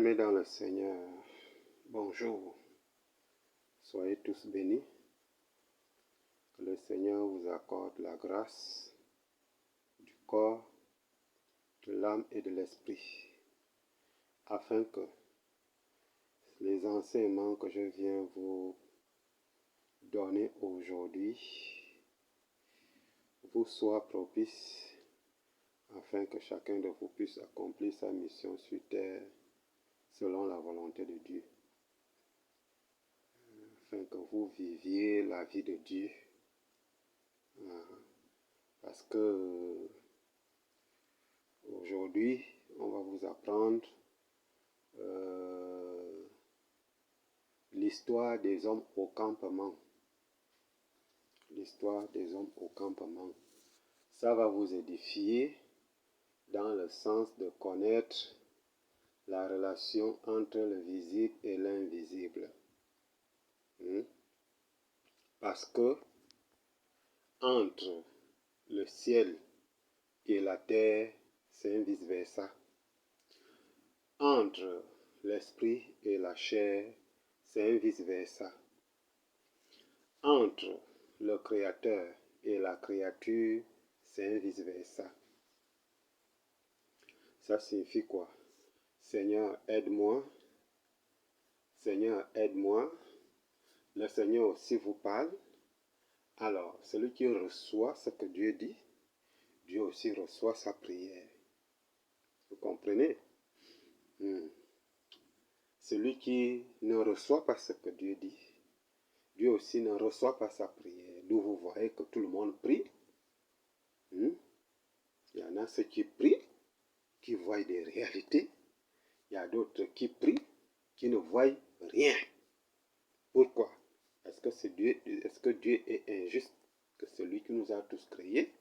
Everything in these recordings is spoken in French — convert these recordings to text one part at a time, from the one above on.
Bien-aimés dans le Seigneur, bonjour, soyez tous bénis, que le Seigneur vous accorde la grâce du corps, de l'âme et de l'esprit, afin que les enseignements que je viens vous donner aujourd'hui vous soient propices, afin que chacun de vous puisse accomplir sa mission sur terre selon la volonté de Dieu, afin que vous viviez la vie de Dieu. Parce que aujourd'hui, on va vous apprendre l'histoire des hommes au campement. L'histoire des hommes au campement. Ça va vous édifier dans le sens de connaître la relation entre le visible et l'invisible. Parce que entre le ciel et la terre, c'est un vice-versa. Entre l'esprit et la chair, c'est un vice-versa. Entre le Créateur et la créature, c'est un vice-versa. Ça signifie quoi? Seigneur, aide-moi. Seigneur, aide-moi. Le Seigneur aussi vous parle. Alors, celui qui reçoit ce que Dieu dit, Dieu aussi reçoit sa prière. Vous comprenez? Celui qui ne reçoit pas ce que Dieu dit, Dieu aussi ne reçoit pas sa prière. D'où vous voyez que tout le monde prie. Il y en a ceux qui prient, qui voient des réalités. Il y a d'autres qui prient, qui ne voient rien. Pourquoi? Est-ce que Dieu est injuste? Que celui qui nous a tous créés,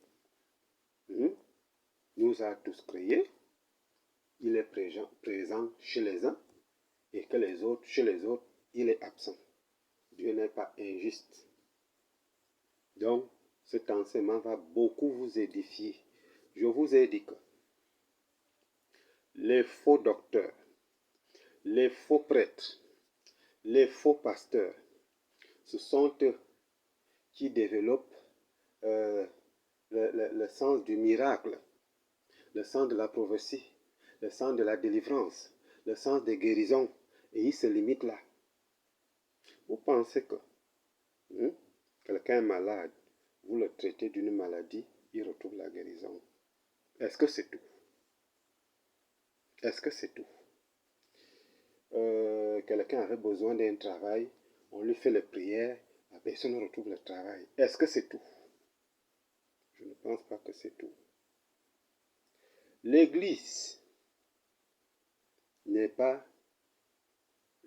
nous a tous créés, il est présent chez les uns, et que chez les autres, il est absent. Dieu n'est pas injuste. Donc, cet enseignement va beaucoup vous édifier. Je vous ai dit que les faux docteurs, les faux prêtres, les faux pasteurs, ce sont eux qui développent le sens du miracle, le sens de la prophétie, le sens de la délivrance, le sens des guérisons, et ils se limitent là. Vous pensez que quelqu'un est malade, vous le traitez d'une maladie, il retrouve la guérison. Est-ce que c'est tout? Est-ce que c'est tout? Quelqu'un avait besoin d'un travail, on lui fait les prières, la personne retrouve le travail. Est-ce que c'est tout? Je ne pense pas que c'est tout. L'église n'est pas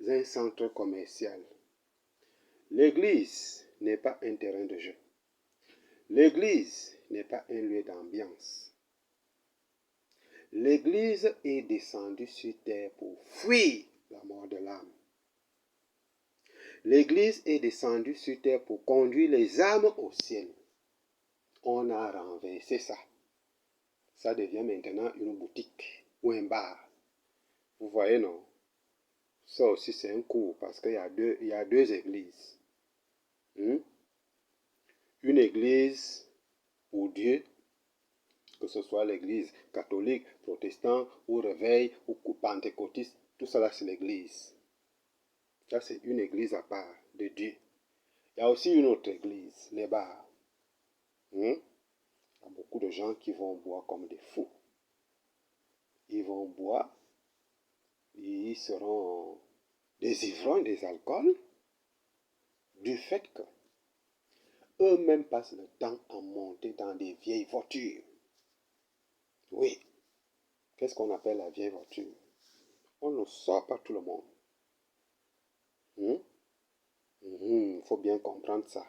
un centre commercial. L'église n'est pas un terrain de jeu. L'église n'est pas un lieu d'ambiance. L'église est descendue sur terre pour fuir la mort de l'âme. L'église est descendue sur terre pour conduire les âmes au ciel. On a renversé ça. Ça devient maintenant une boutique ou un bar. Vous voyez, non? Ça aussi, c'est un cours parce qu'il y a deux églises. Une église pour Dieu, que ce soit l'église catholique, protestante, ou réveil, ou pentecôtiste, tout ça là, c'est l'église. Ça, c'est une église à part de Dieu. Il y a aussi une autre église, les bars. Il y a beaucoup de gens qui vont boire comme des fous. Ils vont boire, ils seront des ivrognes, des alcools, du fait que eux-mêmes passent le temps à monter dans des vieilles voitures. Oui. Qu'est-ce qu'on appelle la vieille voiture? On ne sort pas tout le monde. Il faut bien comprendre ça.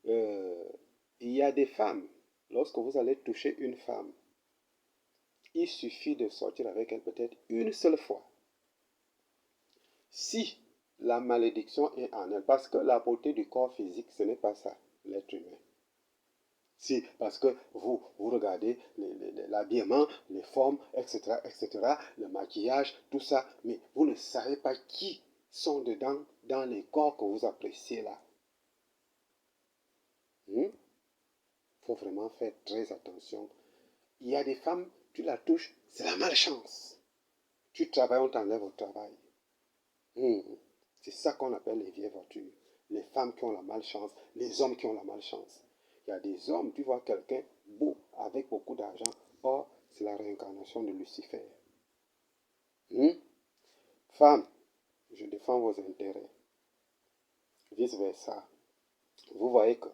Il y a des femmes, lorsque vous allez toucher une femme, il suffit de sortir avec elle peut-être une seule fois. Si la malédiction est en elle, parce que la beauté du corps physique, ce n'est pas ça, l'être humain. Si, parce que vous regardez l'habillement, les formes, etc., le maquillage, tout ça, mais vous ne savez pas qui sont dedans dans les corps que vous appréciez là. Il faut vraiment faire très attention. Il y a des femmes, tu la touches, c'est la malchance. Tu travailles, on t'enlève au travail. C'est ça qu'on appelle les vieilles voitures. Les femmes qui ont la malchance, les hommes qui ont la malchance. Il y a des hommes, tu vois quelqu'un beau, avec beaucoup d'argent. Or, c'est la réincarnation de Lucifer. Femme, je défends vos intérêts. Vice versa. Vous voyez que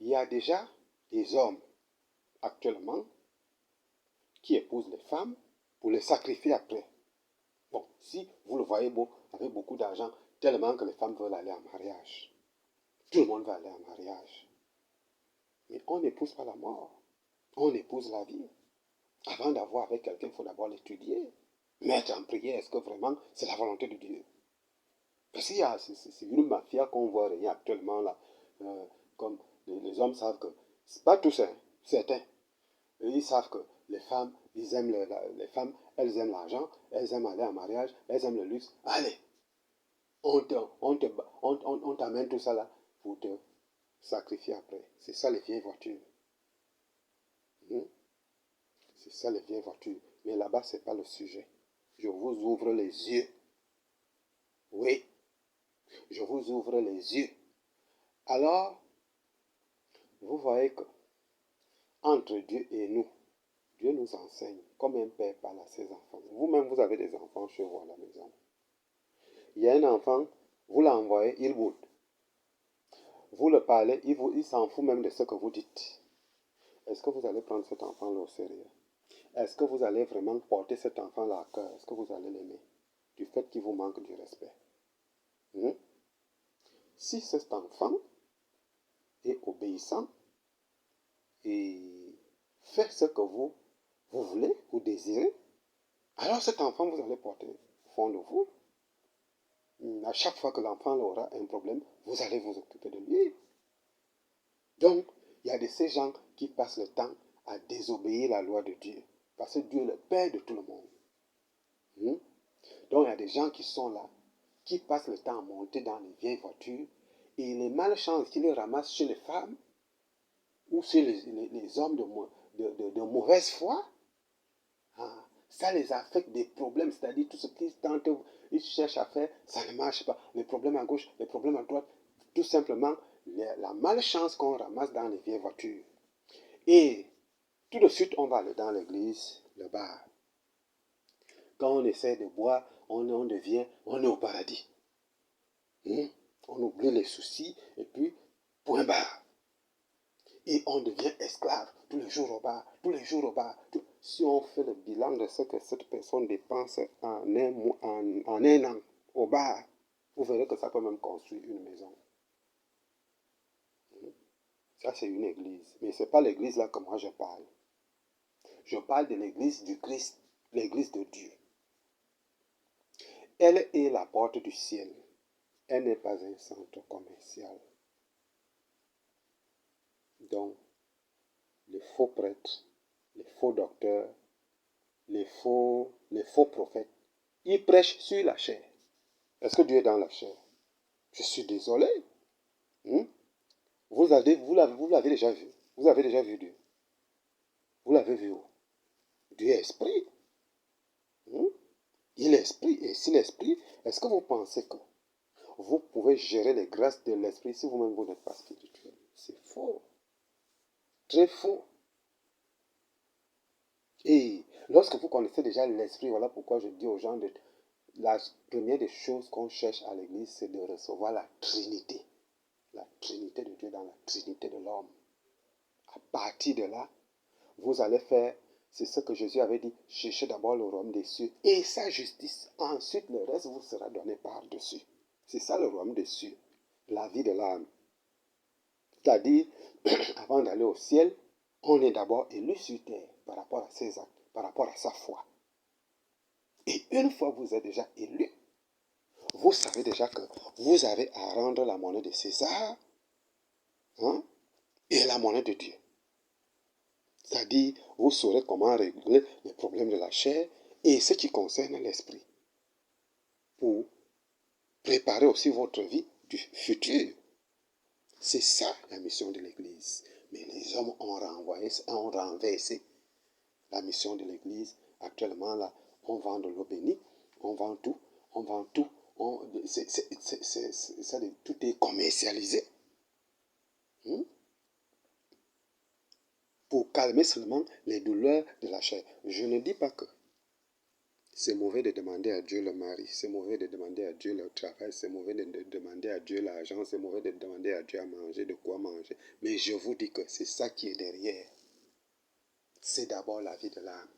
il y a déjà des hommes actuellement qui épousent les femmes pour les sacrifier après. Bon, si vous le voyez beau, avec beaucoup d'argent, tellement que les femmes veulent aller en mariage. Tout le monde va aller en mariage. Mais on n'épouse pas la mort. On épouse la vie. Avant d'avoir avec quelqu'un, il faut d'abord l'étudier. Mettre en prière, est-ce que vraiment c'est la volonté de Dieu? Parce qu'il y a, c'est une mafia qu'on voit rien actuellement là. Comme les hommes savent que, c'est pas tous, hein, certains. Ils savent que les femmes, ils aiment les femmes, elles aiment l'argent, elles aiment aller en mariage, elles aiment le luxe. Allez, on t'amène tout ça là pour te sacrifier après. C'est ça les vieilles voitures. C'est ça les vieilles voitures. Mais là-bas, ce n'est pas le sujet. Je vous ouvre les yeux. Oui, je vous ouvre les yeux. Alors, vous voyez que entre Dieu et nous, Dieu nous enseigne comme un père parle à ses enfants. Vous-même, vous avez des enfants chez vous à la maison. Il y a un enfant, vous l'envoyez, il boude. Vous le parlez, il s'en fout même de ce que vous dites. Est-ce que vous allez prendre cet enfant-là au sérieux? Est-ce que vous allez vraiment porter cet enfant-là à cœur? Est-ce que vous allez l'aimer? Du fait qu'il vous manque du respect. Si cet enfant est obéissant et fait ce que vous voulez, vous désirez, alors cet enfant, vous allez porter au fond de vous. À chaque fois que l'enfant aura un problème, vous allez vous occuper de lui. Donc, il y a de ces gens qui passent le temps à désobéir la loi de Dieu. Parce que Dieu est le Père de tout le monde. Donc, il y a des gens qui sont là, qui passent le temps à monter dans les vieilles voitures, et les malchances qu'ils ramassent chez les femmes, ou chez les hommes de mauvaise foi, ça les affecte des problèmes, c'est-à-dire tout ce qu'ils tentent, ils cherchent à faire, ça ne marche pas. Les problèmes à gauche, les problèmes à droite, tout simplement la malchance qu'on ramasse dans les vieilles voitures. Et tout de suite, on va aller dans l'église, le bar. Quand on essaie de boire, on est au paradis. On oublie les soucis et puis, point barre. Et on devient esclave tous les jours au bar, tous les jours au bar. Si on fait le bilan de ce que cette personne dépense en un an au bar, vous verrez que ça peut même construire une maison. Ça, c'est une église. Mais ce n'est pas l'église là que moi je parle. Je parle de l'église du Christ, l'église de Dieu. Elle est la porte du ciel. Elle n'est pas un centre commercial. Donc, les faux prêtres, les faux docteurs, les faux prophètes, ils prêchent sur la chair. Est-ce que Dieu est dans la chair? Je suis désolé. Vous l'avez déjà vu. Vous avez déjà vu Dieu. Vous l'avez vu où? Dieu est esprit. Il est esprit. Et s'il est esprit, est-ce que vous pensez que vous pouvez gérer les grâces de l'esprit si vous-même vous n'êtes pas spirituel? C'est faux. Très faux. Et lorsque vous connaissez déjà l'esprit, voilà pourquoi je dis aux gens, la première des choses qu'on cherche à l'église, c'est de recevoir la Trinité. La Trinité de Dieu dans la Trinité de l'homme. À partir de là, vous allez faire, c'est ce que Jésus avait dit, cherchez d'abord le royaume des cieux et sa justice. Ensuite, le reste vous sera donné par-dessus. C'est ça le royaume des cieux, la vie de l'âme. C'est-à-dire, avant d'aller au ciel, on est d'abord élu sur terre par rapport à ses actes, par rapport à sa foi. Et une fois que vous êtes déjà élu, vous savez déjà que vous avez à rendre la monnaie de César. et la monnaie de Dieu. C'est-à-dire, vous saurez comment régler les problèmes de la chair et ce qui concerne l'esprit, pour préparer aussi votre vie du futur. C'est ça la mission de l'Église. Mais les hommes ont renversé la mission de l'Église. Actuellement, là, on vend de l'eau bénie, on vend tout, tout est commercialisé. Pour calmer seulement les douleurs de la chair. Je ne dis pas que c'est mauvais de demander à Dieu le mari, c'est mauvais de demander à Dieu le travail, c'est mauvais de demander à Dieu l'argent, c'est mauvais de demander à Dieu à manger, de quoi manger. Mais je vous dis que c'est ça qui est derrière. C'est d'abord la vie de l'âme.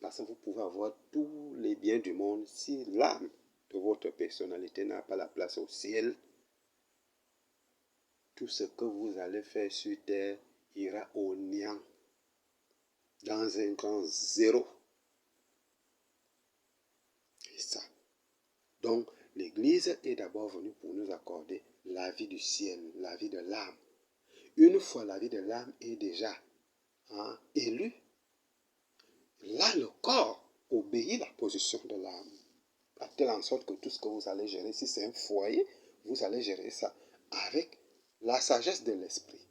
Parce que vous pouvez avoir tous les biens du monde si l'âme de votre personnalité n'a pas la place au ciel. Tout ce que vous allez faire sur terre ira au néant, dans un grand zéro. C'est ça. Donc, l'Église est d'abord venue pour nous accorder la vie du ciel, la vie de l'âme. Une fois la vie de l'âme est déjà élue, là, le corps obéit la position de l'âme. À telle en sorte que tout ce que vous allez gérer, si c'est un foyer, vous allez gérer ça avec la sagesse de l'esprit.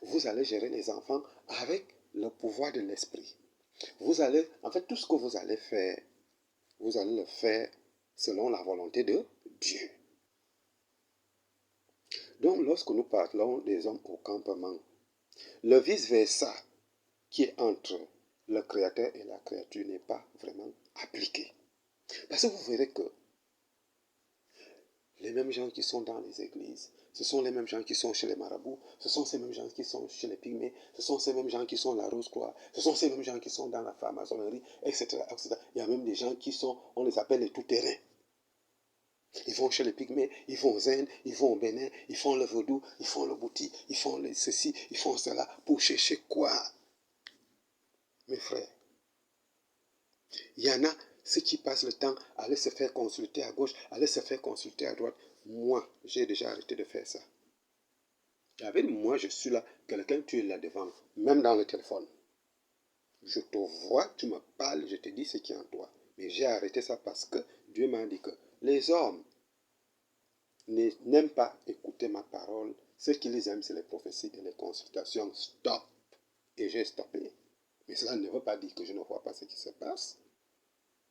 Vous allez gérer les enfants avec le pouvoir de l'esprit. Vous allez, en fait, tout ce que vous allez faire, vous allez le faire selon la volonté de Dieu. Donc, lorsque nous parlons des hommes au campement, le vice-versa qui est entre le Créateur et la créature n'est pas vraiment appliqué. Parce que vous verrez que les mêmes gens qui sont dans les églises, ce sont les mêmes gens qui sont chez les marabouts, ce sont ces mêmes gens qui sont chez les pygmées, ce sont ces mêmes gens qui sont à la Rose-Croix, ce sont ces mêmes gens qui sont dans la franc-maçonnerie, etc., etc. Il y a même des gens qui sont, on les appelle les tout-terrains. Ils vont chez les pygmées, ils vont au Zen, ils vont au Bénin, ils font le vaudou, ils font le bouti, ils font ceci, ils font cela, pour chercher quoi? Mes frères, il y en a ceux qui passent le temps à aller se faire consulter à gauche, à aller se faire consulter à droite. Moi, j'ai déjà arrêté de faire ça. Avec moi, je suis là, quelqu'un, tu es là devant, même dans le téléphone. Je te vois, tu me parles, je te dis ce qui est en toi. Mais j'ai arrêté ça parce que Dieu m'a dit que les hommes n'aiment pas écouter ma parole. Ce qu'ils aiment, c'est les prophéties et les consultations. Stop. Et j'ai stoppé. Mais cela ne veut pas dire que je ne vois pas ce qui se passe.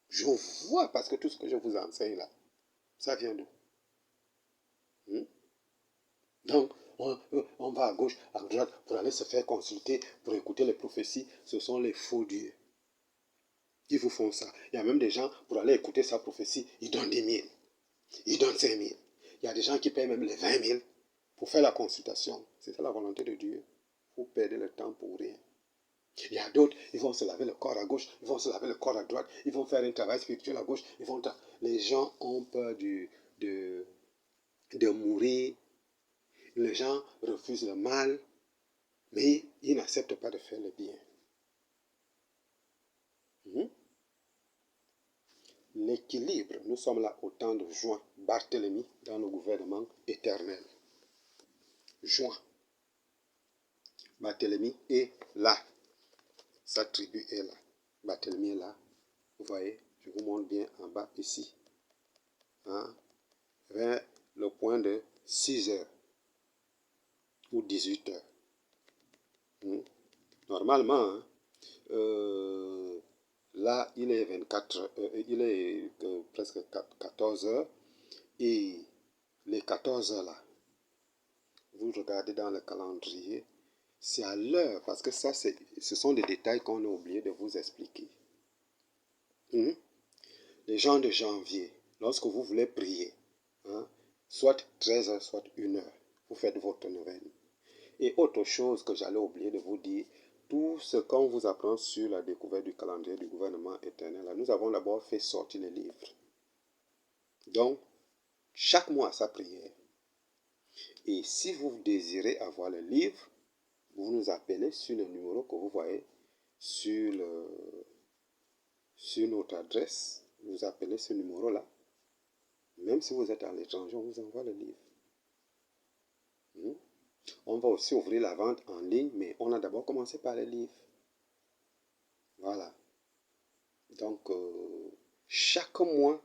Je vois parce que tout ce que je vous enseigne là, ça vient d'où? Donc, on va à gauche, à droite, pour aller se faire consulter, pour écouter les prophéties. Ce sont les faux dieux qui vous font ça. Il y a même des gens, pour aller écouter sa prophétie, ils donnent 10 000, ils donnent 5 000. Il y a des gens qui payent même les 20 000 pour faire la consultation. C'est ça la volonté de Dieu. Vous perdez le temps pour rien. Il y a d'autres, ils vont se laver le corps à gauche, ils vont se laver le corps à droite, ils vont faire un travail spirituel à gauche. Les gens ont peur de mourir. Les gens refusent le mal, mais ils n'acceptent pas de faire le bien. L'équilibre, nous sommes là au temps de juin, Barthélemy dans le gouvernement éternel. Juin. Barthélemy est là. Sa tribu est là. Barthélemy est là. Vous voyez, je vous montre bien en bas ici. Vers le point de 6 heures ou 18 heures. Normalement, là, il est 24, il est presque 14 heures. Et les 14 heures là, vous regardez dans le calendrier, c'est à l'heure, parce que ça, ce sont des détails qu'on a oublié de vous expliquer. Les gens de janvier, lorsque vous voulez prier, soit 13 heures, soit 1 heure, vous faites votre neuvaine. Et autre chose que j'allais oublier de vous dire, tout ce qu'on vous apprend sur la découverte du calendrier du gouvernement éternel, là, nous avons d'abord fait sortir les livres. Donc, chaque mois sa prière. Et si vous désirez avoir le livre, vous nous appelez sur le numéro que vous voyez sur notre adresse. Vous appelez ce numéro-là. Même si vous êtes à l'étranger, on vous envoie le livre. Hmm? On va aussi ouvrir la vente en ligne, mais on a d'abord commencé par les livres. Voilà. Donc, chaque mois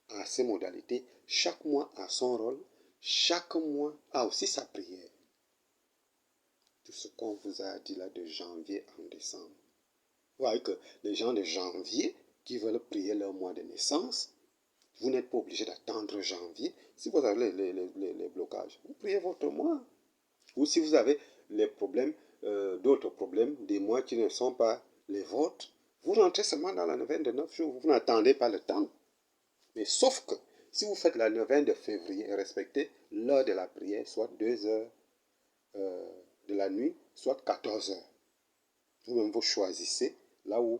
a ses modalités, chaque mois a son rôle, chaque mois a aussi sa prière. Tout ce qu'on vous a dit là de janvier en décembre. Vous voyez que les gens de janvier qui veulent prier leur mois de naissance, vous n'êtes pas obligé d'attendre janvier. Si vous avez les blocages, vous priez votre mois. Ou si vous avez les problèmes, d'autres problèmes, des mois qui ne sont pas les vôtres, vous rentrez seulement dans la neuvaine de 9 jours. Vous n'attendez pas le temps. Mais sauf que si vous faites la neuvaine de février et respectez l'heure de la prière, soit 2 heures de la nuit, soit 14 heures. Vous-même, vous choisissez là où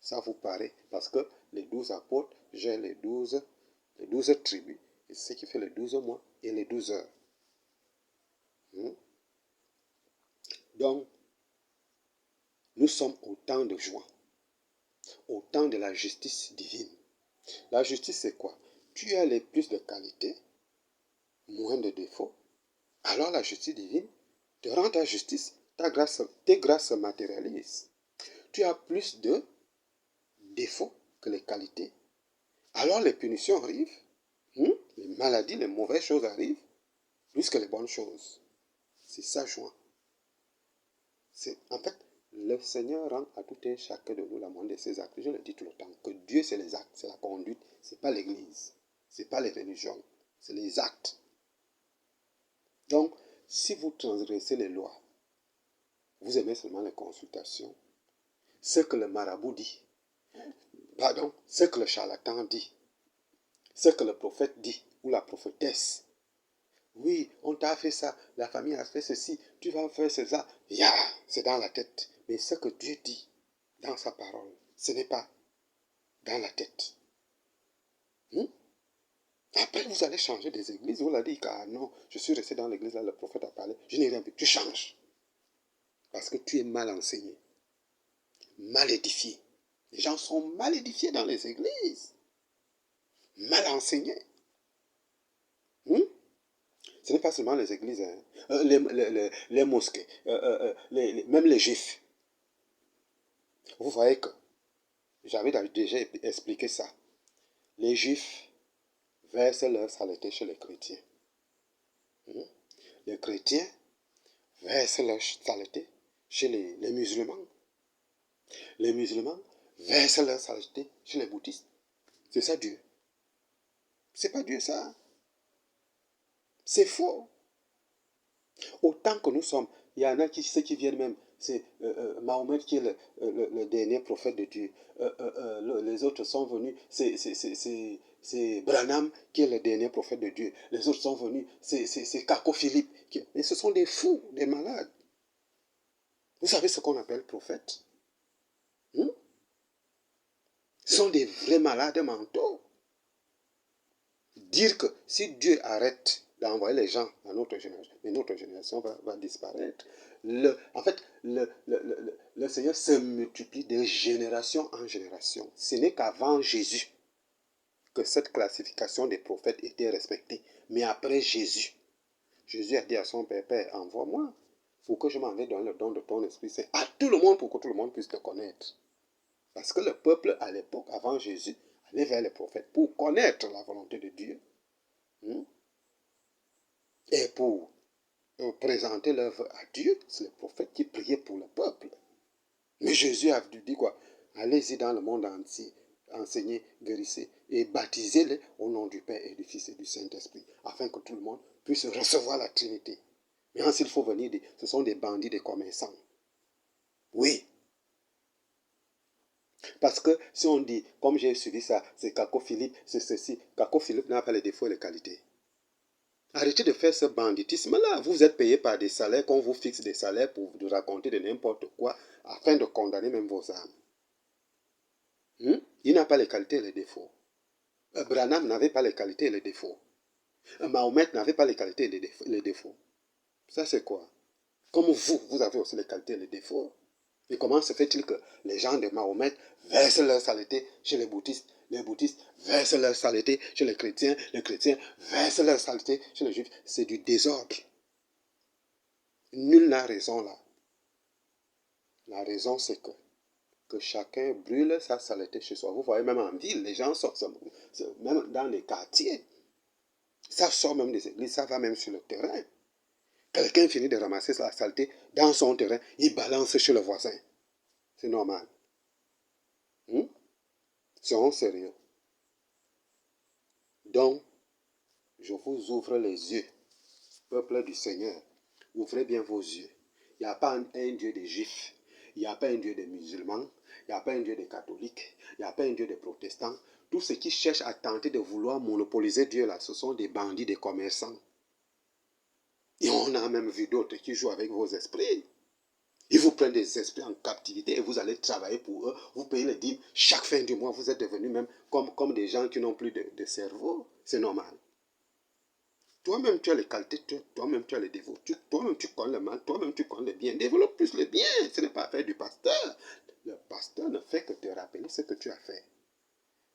ça vous paraît. Parce que les 12 apôtres gèrent les 12 tribus. Et c'est ce qui fait les 12 mois et les 12 heures. Donc, nous sommes au temps de juin, au temps de la justice divine. La justice, c'est quoi? Tu as les plus de qualité, moins de défauts. Alors la justice divine te rend ta justice, tes grâces se matérialisent. Tu as plus de défauts que les qualités. Alors les punitions arrivent, les maladies, les mauvaises choses arrivent, plus que les bonnes choses. C'est ça, joint. En fait, le Seigneur rend à tout un chacun de nous la moindre de ses actes. Je le dis tout le temps, que Dieu, c'est les actes, c'est la conduite, c'est pas l'Église, c'est pas les religions, c'est les actes. Donc, si vous transgressez les lois, vous aimez seulement les consultations, ce que le marabout dit, ce que le charlatan dit, ce que le prophète dit, ou la prophétesse. Oui, on t'a fait ça, la famille a fait ceci, tu vas faire ça. C'est dans la tête. Mais ce que Dieu dit dans sa parole, ce n'est pas dans la tête. Après, vous allez changer des églises. Vous l'avez dit, ah non, je suis resté dans l'église, là, le prophète a parlé, je n'ai rien vu. Tu changes. Parce que tu es mal enseigné, mal édifié. Les gens sont mal édifiés dans les églises, mal enseignés. Ce n'est pas seulement les églises, les mosquées, même les juifs. Vous voyez que j'avais déjà expliqué ça. Les juifs versent leur saleté chez les chrétiens. Les chrétiens versent leur saleté chez les musulmans. Les musulmans versent leur saleté chez les bouddhistes. C'est ça Dieu. C'est pas Dieu ça. C'est faux. Autant que nous sommes, il y en a ceux qui viennent même, c'est Mahomet qui est le dernier prophète de Dieu. Les autres sont venus, c'est Branham qui est le dernier prophète de Dieu. Les autres sont venus, c'est Kako Philippe. Mais ce sont des fous, des malades. Vous savez ce qu'on appelle prophète? Ce sont des vrais malades mentaux. Dire que si Dieu arrête d'envoyer les gens à notre génération, mais notre génération va disparaître. En fait, le Seigneur se multiplie de génération en génération. Ce n'est qu'avant Jésus que cette classification des prophètes était respectée. Mais après Jésus, Jésus a dit à son Père, Père, envoie-moi pour que je m'en vais dans le don de ton Esprit Saint à tout le monde pour que tout le monde puisse te connaître. Parce que le peuple, à l'époque, avant Jésus, allait vers les prophètes pour connaître la volonté de Dieu. Et pour présenter l'œuvre à Dieu, c'est les prophètes qui priaient pour le peuple. Mais Jésus a dit quoi? Allez-y dans le monde entier, enseignez, guérissez et baptisez-les au nom du Père et du Fils et du Saint-Esprit, afin que tout le monde puisse recevoir la Trinité. Mais s'il faut venir, ce sont des bandits, des commerçants. Oui. Parce que si on dit, comme j'ai suivi ça, c'est Kako Philippe, c'est ceci, Kako Philippe n'a pas les défauts et les qualités. Arrêtez de faire ce banditisme-là. Vous êtes payé par des salaires, qu'on vous fixe des salaires pour vous raconter de n'importe quoi, afin de condamner même vos âmes. Il n'a pas les qualités et les défauts. Branham n'avait pas les qualités et les défauts. Mahomet n'avait pas les qualités et les défauts. Ça, c'est quoi? Comme vous avez aussi les qualités et les défauts. Et comment se fait-il que les gens de Mahomet versent leur saleté chez les bouddhistes versent leur saleté chez les chrétiens versent leur saleté chez les juifs? C'est du désordre. Nul n'a raison là. La raison, c'est que chacun brûle sa saleté chez soi. Vous voyez, même en ville, les gens sortent, même dans les quartiers, ça sort même des églises, ça va même sur le terrain. Quelqu'un finit de ramasser la saleté dans son terrain, il balance chez le voisin. C'est normal. Soyons sérieux. Donc, je vous ouvre les yeux, peuple du Seigneur. Ouvrez bien vos yeux. Il n'y a pas un Dieu des Juifs. Il n'y a pas un Dieu des musulmans. Il n'y a pas un Dieu des catholiques. Il n'y a pas un Dieu des protestants. Tous ceux qui cherchent à tenter de vouloir monopoliser Dieu là, ce sont des bandits, des commerçants. Et on a même vu d'autres qui jouent avec vos esprits. Ils vous prennent des esprits en captivité et vous allez travailler pour eux. Vous payez les dîmes. Chaque fin du mois, vous êtes devenus même comme des gens qui n'ont plus de cerveau. C'est normal. Toi-même, tu as les qualités, toi-même, tu as les défauts. Toi-même, tu connais le mal, toi-même, tu connais le bien. Développe plus le bien. Ce n'est pas faire du pasteur. Le pasteur ne fait que te rappeler ce que tu as fait.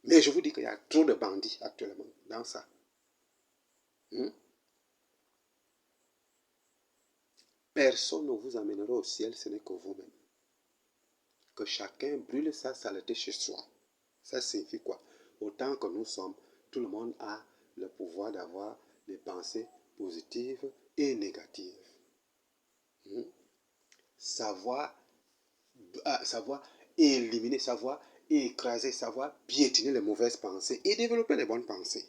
Mais je vous dis qu'il y a trop de bandits actuellement dans ça. Personne ne vous amènera au ciel, ce n'est que vous-même. Que chacun brûle sa saleté chez soi. Ça signifie quoi? Autant que nous sommes, tout le monde a le pouvoir d'avoir des pensées positives et négatives. Savoir éliminer, savoir écraser, savoir piétiner les mauvaises pensées et développer les bonnes pensées.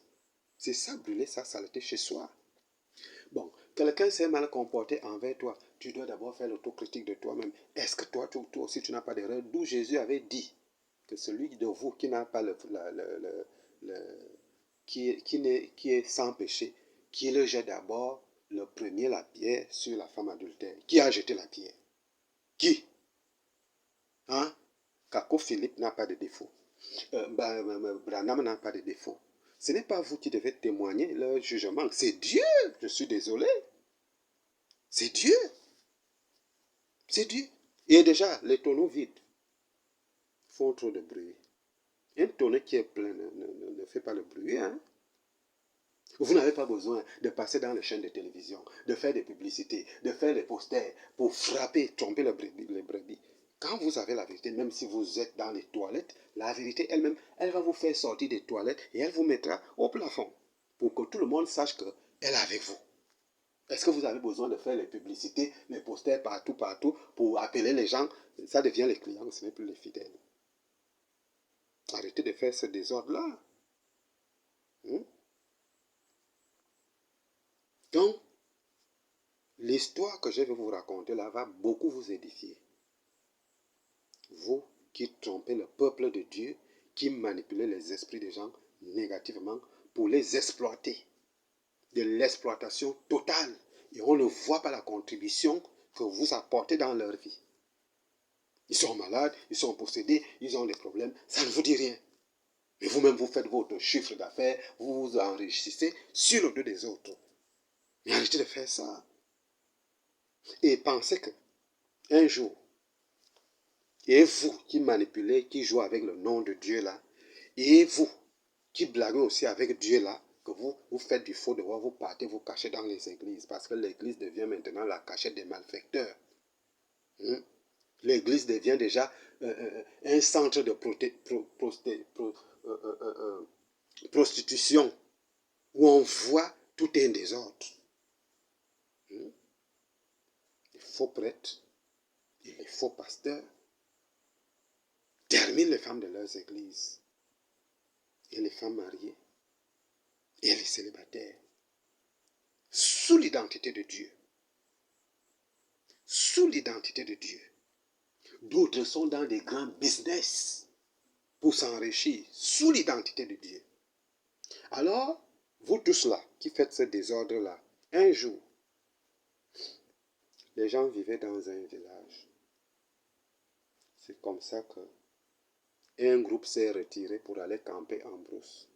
C'est ça, brûler sa saleté chez soi. Bon, quelqu'un s'est mal comporté envers toi. Tu dois d'abord faire l'autocritique de toi-même. Est-ce que toi aussi, tu n'as pas d'erreur? D'où Jésus avait dit que celui de vous qui n'a pas qui est sans péché, qu'il jette d'abord le premier la pierre sur la femme adultère. Qui a jeté la pierre? Qui? Hein? Kako Philippe n'a pas de défaut. Branham n'a pas de défaut. Ce n'est pas vous qui devez témoigner leur jugement. C'est Dieu. Je suis désolé. C'est Dieu. C'est Dieu. Et déjà, les tonneaux vides font trop de bruit. Un tonneau qui est plein ne fait pas le bruit. Hein? Vous n'avez pas besoin de passer dans les chaînes de télévision, de faire des publicités, de faire des posters pour frapper, tromper les brebis. Quand vous avez la vérité, même si vous êtes dans les toilettes, la vérité elle-même, elle va vous faire sortir des toilettes et elle vous mettra au plafond pour que tout le monde sache qu'elle est avec vous. Est-ce que vous avez besoin de faire les publicités, les posters partout pour appeler les gens? Ça devient les clients, ce n'est plus les fidèles. Arrêtez de faire ce désordre-là. Donc, l'histoire que je vais vous raconter là va beaucoup vous édifier. Vous qui trompez le peuple de Dieu, qui manipulez les esprits des gens négativement pour les exploiter. De l'exploitation totale. Et on ne voit pas la contribution que vous apportez dans leur vie. Ils sont malades, ils sont possédés, ils ont des problèmes, ça ne vous dit rien. Mais vous-même, vous faites votre chiffre d'affaires, vous vous enrichissez sur le dos des autres. Mais arrêtez de faire ça. Et pensez que un jour, et vous qui manipulez, qui jouez avec le nom de Dieu là, et vous qui blaguez aussi avec Dieu là, que vous faites du faux devoir, vous partez vous cacher dans les églises, parce que l'église devient maintenant la cachette des malfaiteurs. L'église devient déjà un centre de prostitution, où on voit tout un désordre. Les faux prêtres et les faux pasteurs terminent les femmes de leurs églises, et les femmes mariées, et les célibataires, sous l'identité de Dieu. Sous l'identité de Dieu. D'autres sont dans des grands business pour s'enrichir sous l'identité de Dieu. Alors, vous tous là, qui faites ce désordre-là, un jour, les gens vivaient dans un village. C'est comme ça que un groupe s'est retiré pour aller camper en brousse.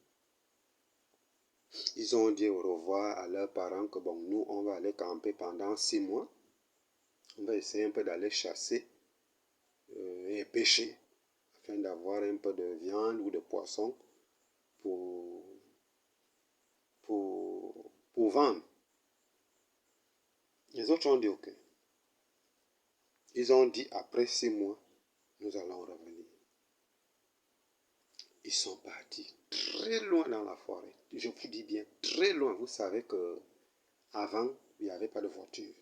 Ils ont dit au revoir à leurs parents que bon, nous, on va aller camper pendant 6 mois. On va essayer un peu d'aller chasser et pêcher, afin d'avoir un peu de viande ou de poisson pour vendre. Les autres ont dit ok. Ils ont dit, après 6 mois, nous allons revenir. Ils sont partis très loin dans la forêt. Je vous dis bien, très loin. Vous savez que avant, il n'y avait pas de voiture.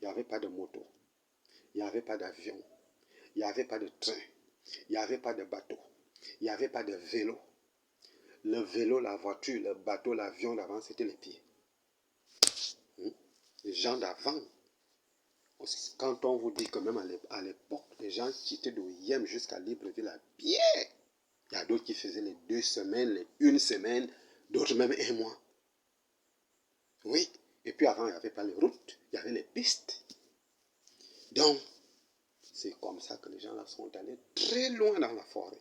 Il n'y avait pas de moto. Il n'y avait pas d'avion. Il n'y avait pas de train. Il n'y avait pas de bateau. Il n'y avait pas de vélo. Le vélo, la voiture, le bateau, l'avion d'avant, c'était les pieds. Les gens d'avant, quand on vous dit que même à l'époque, les gens quittaient d'Oyem jusqu'à Libreville à pied. Il y a d'autres qui faisaient les 2 semaines, les 1 semaine, d'autres même 1 mois. Oui. Et puis avant, il n'y avait pas les routes, il y avait les pistes. Donc, c'est comme ça que les gens là sont allés très loin dans la forêt.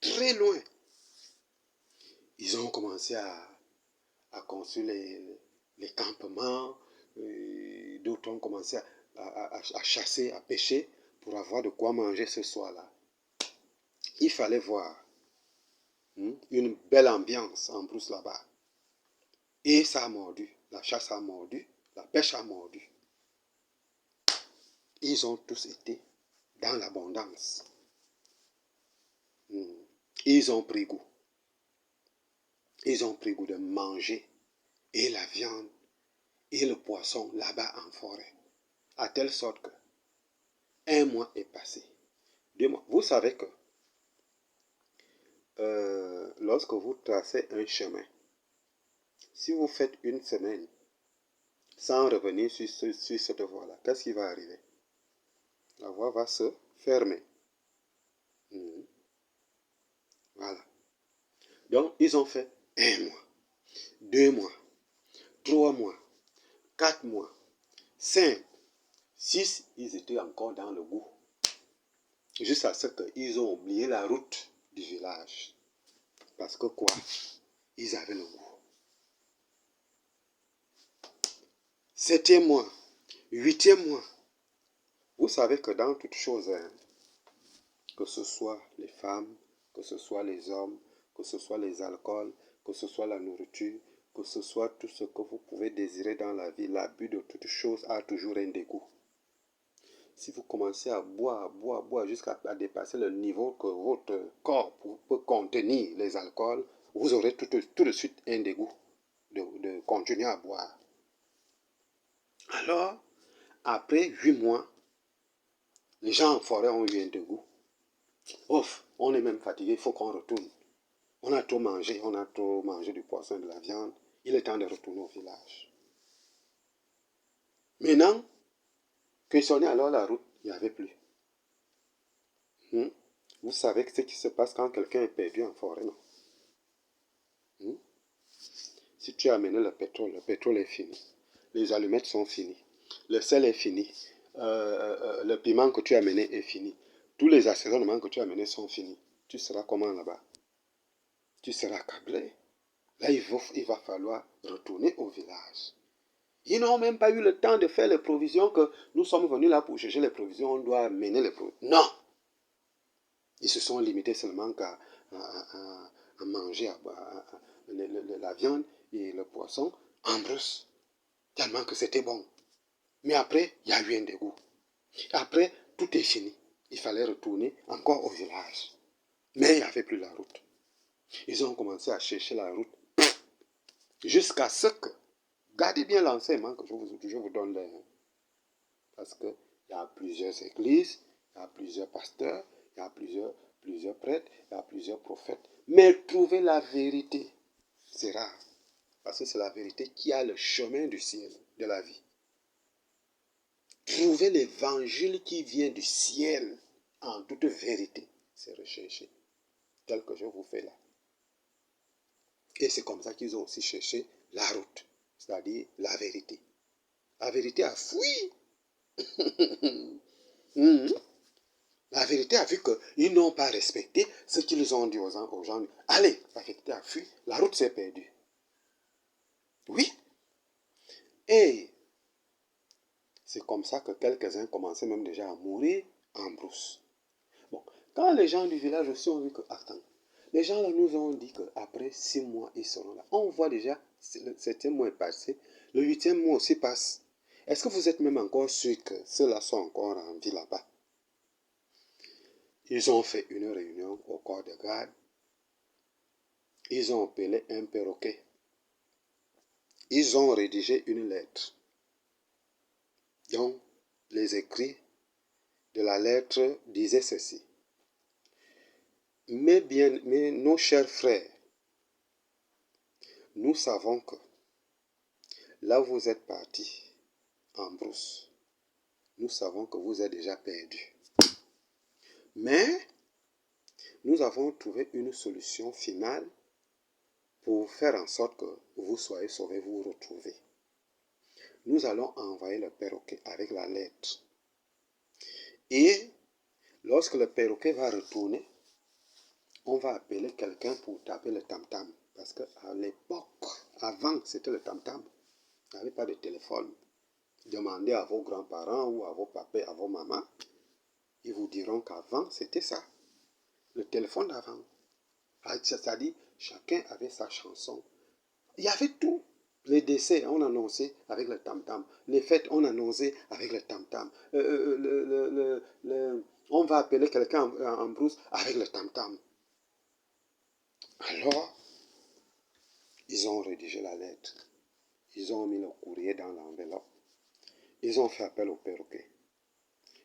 Très loin. Ils ont commencé à construire les campements. D'autres ont commencé à chasser, à pêcher pour avoir de quoi manger ce soir-là. Il fallait voir une belle ambiance en brousse là-bas. Et ça a mordu. La chasse a mordu. La pêche a mordu. Ils ont tous été dans l'abondance. Ils ont pris goût. Ils ont pris goût de manger et la viande et le poisson là-bas en forêt. À telle sorte que 1 mois est passé. 2 mois. Vous savez que lorsque vous tracez un chemin, si vous faites 1 semaine sans revenir sur cette voie-là, qu'est-ce qui va arriver? La voie va se fermer. Voilà. Donc, ils ont fait 1 mois, 2 mois, 3 mois, 4 mois, 5, 6, ils étaient encore dans le goût. Jusqu'à ce qu'ils ont oublié la route du village. Parce que quoi? Ils avaient le goût. 7e mois, 8e mois. Vous savez que dans toutes choses, que ce soit les femmes, que ce soit les hommes, que ce soit les alcools, que ce soit la nourriture, que ce soit tout ce que vous pouvez désirer dans la vie, l'abus de toutes choses a toujours un dégoût. Si vous commencez à boire jusqu'à dépasser le niveau que votre corps peut contenir les alcools, vous aurez tout de suite un dégoût de continuer à boire. Alors, après 8 mois, les gens en forêt ont eu un dégoût. Ouf, on est même fatigué, il faut qu'on retourne. On a trop mangé du poisson et de la viande. Il est temps de retourner au village. Maintenant, questionnez alors la route, il n'y avait plus. Vous savez ce qui se passe quand quelqu'un est perdu en forêt, non? Si tu as amené le pétrole est fini. Les allumettes sont finies. Le sel est fini. Le piment que tu as amené est fini. Tous les assaisonnements que tu as amenés sont finis. Tu seras comment là-bas? Tu seras accablé. Là, il va falloir retourner au village. Ils n'ont même pas eu le temps de faire les provisions que nous sommes venus là pour chercher les provisions. On doit amener les provisions. Non! Ils se sont limités seulement qu'à manger la viande et le poisson en brousse. Tellement que c'était bon. Mais après, il y a eu un dégoût. Après, tout est fini. Il fallait retourner encore au village. Mais il n'y avait plus la route. Ils ont commencé à chercher la route jusqu'à ce que, gardez bien l'enseignement que je vous donne là. Parce qu'il y a plusieurs églises, il y a plusieurs pasteurs, il y a plusieurs prêtres, il y a plusieurs prophètes. Mais trouver la vérité, c'est rare. Parce que c'est la vérité qui a le chemin du ciel, de la vie. Trouver l'évangile qui vient du ciel en toute vérité, c'est rechercher, tel que je vous fais là. Et c'est comme ça qu'ils ont aussi cherché la route, c'est-à-dire la vérité. La vérité a fui. La vérité a vu qu'ils n'ont pas respecté ce qu'ils ont dit aux gens. Allez, la vérité a fui, la route s'est perdue. Oui. Et c'est comme ça que quelques-uns commençaient même déjà à mourir en brousse. Bon, quand les gens du village aussi ont vu que, attends, les gens là nous ont dit qu'après 6 mois, ils seront là. On voit déjà, le 7e mois est passé, le 8e mois aussi passe. Est-ce que vous êtes même encore sûr que ceux-là sont encore en vie là-bas? Ils ont fait une réunion au corps de garde. Ils ont appelé un perroquet. Ils ont rédigé une lettre. Donc, les écrits de la lettre disaient ceci. Mais nos chers frères, nous savons que là où vous êtes partis en brousse, nous savons que vous êtes déjà perdus. Mais nous avons trouvé une solution finale pour faire en sorte que vous soyez sauvés, vous vous retrouvez. Nous allons envoyer le perroquet avec la lettre. Et lorsque le perroquet va retourner, on va appeler quelqu'un pour taper le tam-tam. Parce qu'à l'époque, avant, c'était le tam-tam. Il n'y avait pas de téléphone. Demandez à vos grands-parents ou à vos papas, à vos mamans. Ils vous diront qu'avant, c'était ça. Le téléphone d'avant. C'est-à-dire, chacun avait sa chanson. Il y avait tout. Les décès, on annonçait avec le tam-tam. Les fêtes, on annonçait avec le tam-tam. On va appeler quelqu'un en brousse avec le tam-tam. Alors, ils ont rédigé la lettre. Ils ont mis le courrier dans l'enveloppe. Ils ont fait appel au perroquet.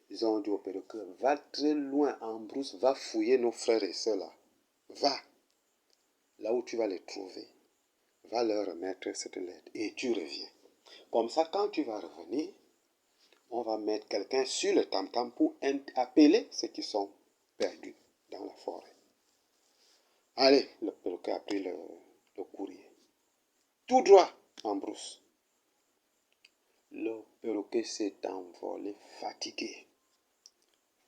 Ils ont dit au perroquet, va très loin en brousse, va fouiller nos frères et sœurs là. Va. Là où tu vas les trouver, va leur remettre cette lettre et tu reviens. Comme ça, quand tu vas revenir, on va mettre quelqu'un sur le tam-tam pour appeler ceux qui sont perdus dans la forêt. Allez, le perroquet a pris le courrier. Tout droit en brousse. Le perroquet s'est envolé fatigué.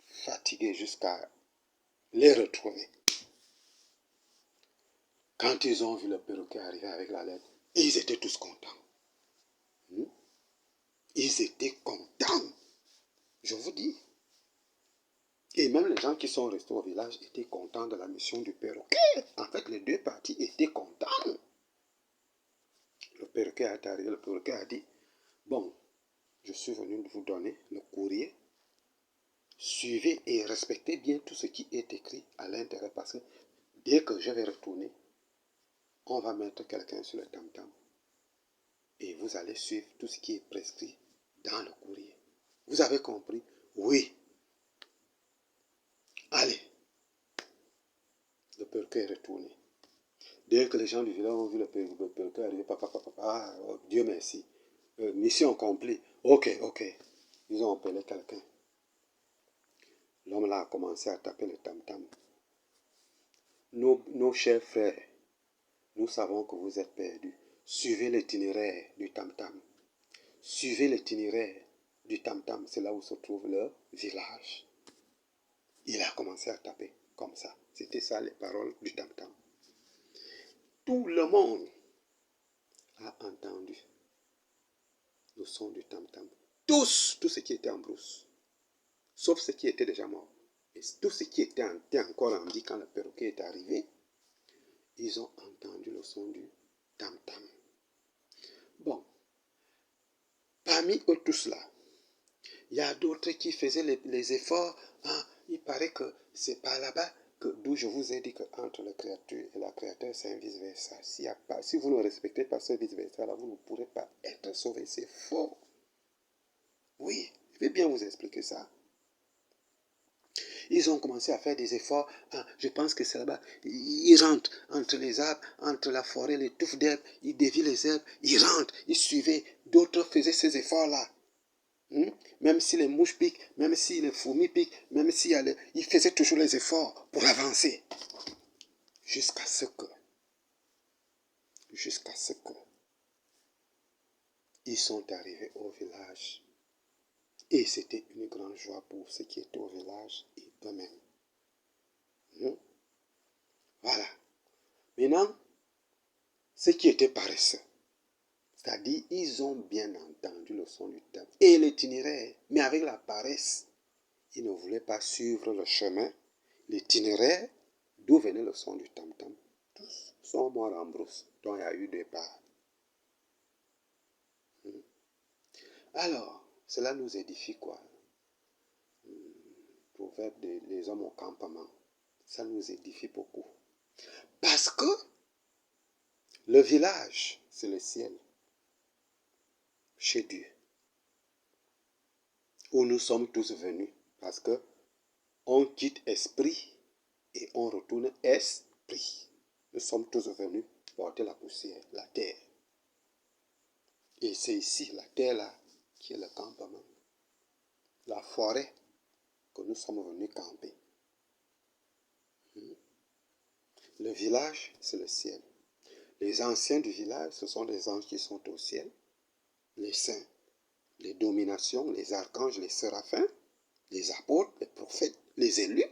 Fatigué jusqu'à les retrouver. Quand ils ont vu le perroquet arriver avec la lettre, ils étaient tous contents. Ils étaient contents. Je vous dis. Et même les gens qui sont restés au village étaient contents de la mission du perroquet. En fait, les deux parties étaient contents. Le perroquet est arrivé, le perroquet a dit, bon, je suis venu vous donner le courrier. Suivez et respectez bien tout ce qui est écrit à l'intérieur parce que dès que je vais retourner, on va mettre quelqu'un sur le tam-tam. Et vous allez suivre tout ce qui est prescrit dans le courrier. Vous avez compris? Oui. Allez. Le perroquet est retourné. Dès que les gens du village ont vu le perroquet arriver, oh, Dieu merci. Mission accomplie. Ok. Ils ont appelé quelqu'un. L'homme là a commencé à taper le tam-tam. Nos chers frères, nous savons que vous êtes perdus. Suivez l'itinéraire du tam-tam. Suivez l'itinéraire du tam-tam. C'est là où se trouve le village. Il a commencé à taper comme ça. C'était ça les paroles du tam-tam. Tout le monde a entendu le son du tam-tam. Tous ceux qui étaient en brousse, sauf ceux qui étaient déjà morts. Et tous ceux qui étaient encore en vie quand le perroquet est arrivé, ils ont entendu le son du tam-tam. Bon, parmi eux tous là, il y a d'autres qui faisaient les efforts. Il paraît que c'est par là-bas d'où je vous ai dit qu'entre la créature et la créature, c'est un vice-versa. Si vous ne respectez pas ce vice-versa, là, vous ne pourrez pas être sauvé. C'est faux. Oui, je vais bien vous expliquer ça. Ils ont commencé à faire des efforts. Je pense que c'est là-bas. Ils rentrent entre les arbres, entre la forêt, les touffes d'herbes. Ils dévient les herbes. Ils rentrent. Ils suivaient. D'autres faisaient ces efforts-là. Même si les mouches piquent, même si les fourmis piquent, même si ils faisaient toujours les efforts pour avancer. Jusqu'à ce que ils sont arrivés au village. Et c'était une grande joie pour ceux qui étaient au village et eux-mêmes. Voilà. Maintenant, ceux qui étaient paresseux, c'est-à-dire ils ont bien entendu le son du tam et l'itinéraire, mais avec la paresse, ils ne voulaient pas suivre le chemin, l'itinéraire d'où venait le son du tam-tam. Tous sont morts en brousse, donc il y a eu deux parts. Alors, cela nous édifie quoi? Proverbe des hommes au campement. Ça nous édifie beaucoup. Parce que le village, c'est le ciel. Chez Dieu. Où nous sommes tous venus. Parce que on quitte esprit et on retourne esprit. Nous sommes tous venus porter la poussière, la terre. Et c'est ici, la terre là, qui est le campement. La forêt que nous sommes venus camper. Le village, c'est le ciel. Les anciens du village, ce sont des anges qui sont au ciel. Les saints, les dominations, les archanges, les séraphins, les apôtres, les prophètes, les élus.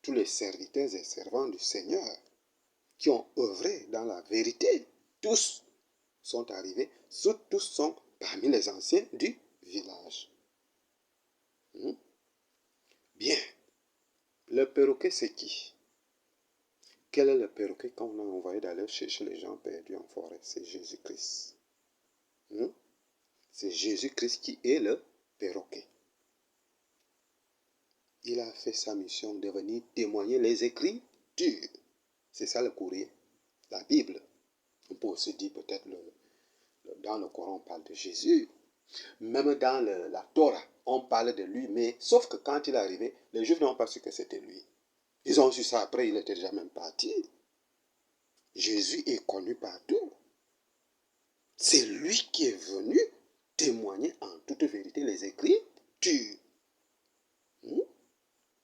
Tous les serviteurs et servants du Seigneur qui ont œuvré dans la vérité. Tous sont arrivés, tous sont parmi les anciens du village. Bien. Le perroquet, c'est qui? Quel est le perroquet qu'on a envoyé d'aller chercher les gens perdus en forêt? C'est Jésus-Christ. C'est Jésus-Christ qui est le perroquet. Il a fait sa mission de venir témoigner les Écritures. C'est ça le courrier. La Bible. On peut aussi dire peut-être dans le Coran, on parle de Jésus. Même dans la Torah, on parle de lui, mais sauf que quand il est arrivé, les Juifs n'ont pas su que c'était lui. Ils ont su ça après, il était déjà même parti. Jésus est connu partout. C'est lui qui est venu témoigner en toute vérité les Écritures.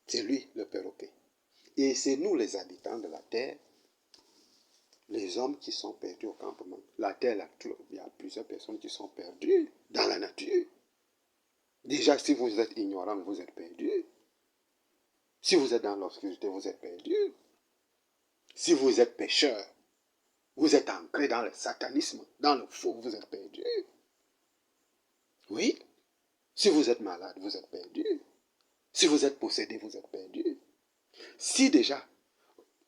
C'est lui le perroquet. Et c'est nous les habitants de la terre, les hommes qui sont perdus au campement. La terre, là, il y a plusieurs personnes qui sont perdues dans la nature. Déjà, si vous êtes ignorant, vous êtes perdu. Si vous êtes dans l'obscurité, vous êtes perdu. Si vous êtes pécheur, vous êtes ancré dans le satanisme, dans le faux, vous êtes perdu. Oui. Si vous êtes malade, vous êtes perdu. Si vous êtes possédé, vous êtes perdu. Si déjà,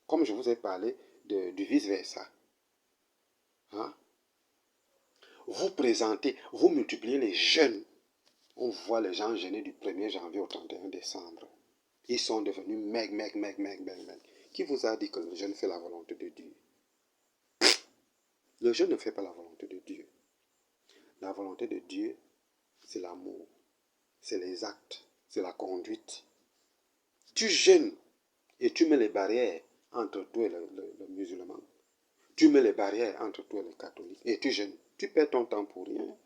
comme je vous ai parlé du vice-versa, vous présentez, vous multipliez les jeûnes. On voit les gens jeûner du 1er janvier au 31 décembre. Ils sont devenus meg. Qui vous a dit que le jeûne fait la volonté de Dieu? Le jeûne ne fait pas la volonté de Dieu. La volonté de Dieu, c'est l'amour, c'est les actes, c'est la conduite. Tu jeûnes et tu mets les barrières entre toi et le musulman. Tu mets les barrières entre toi et le catholique et tu jeûnes. Tu perds ton temps pour rien.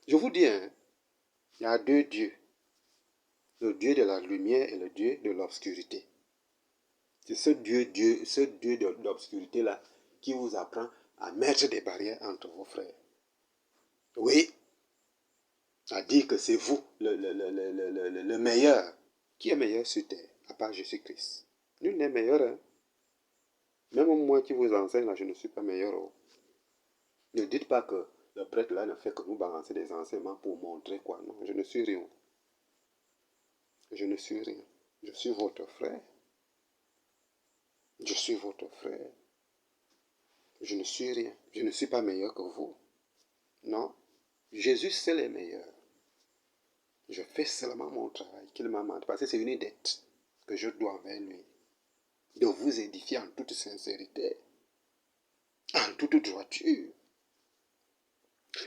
Je vous dis, il y a deux dieux. Le Dieu de la lumière et le Dieu de l'obscurité. C'est ce Dieu de l'obscurité-là qui vous apprend à mettre des barrières entre vos frères. Oui, à dire que c'est vous le meilleur. Qui est meilleur sur terre, à part Jésus-Christ? Nul n'est meilleur. Hein? Même moi qui vous enseigne, là, je ne suis pas meilleur. Oh. Ne dites pas que le prêtre là ne fait que nous balancer des enseignements pour montrer quoi. Non, je ne suis rien. Je ne suis rien. Je suis votre frère. Je suis votre frère. Je ne suis rien. Je ne suis pas meilleur que vous. Non. Jésus, c'est le meilleur. Je fais seulement mon travail qu'il m'a demandé. Parce que c'est une dette que je dois envers lui. De vous édifier en toute sincérité. En toute droiture.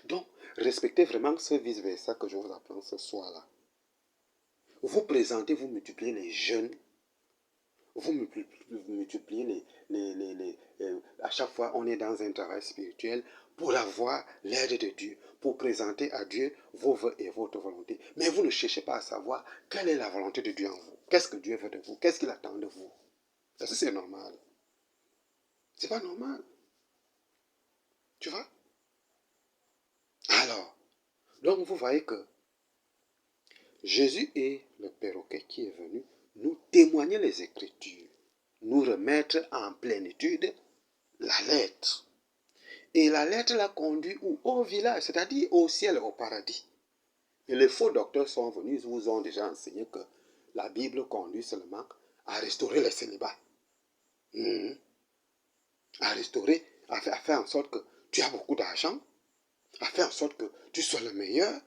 Donc, respectez vraiment ce vice-versa que je vous apprends ce soir-là. Vous présentez, vous multipliez les jeunes. Vous multipliez à chaque fois, on est dans un travail spirituel pour avoir l'aide de Dieu, pour présenter à Dieu vos vœux et votre volonté. Mais vous ne cherchez pas à savoir quelle est la volonté de Dieu en vous. Qu'est-ce que Dieu veut de vous? Qu'est-ce qu'il attend de vous? Est-ce que c'est normal? C'est pas normal. Tu vois? Alors, donc vous voyez que Jésus est le perroquet qui est venu nous témoigner les Écritures, nous remettre en plénitude la lettre. Et la lettre l'a conduit où? Au village, c'est-à-dire au ciel, au paradis. Et les faux docteurs sont venus, ils vous ont déjà enseigné que la Bible conduit seulement à restaurer le célibat. À restaurer, à faire en sorte que tu as beaucoup d'argent, a fait en sorte que tu sois le meilleur.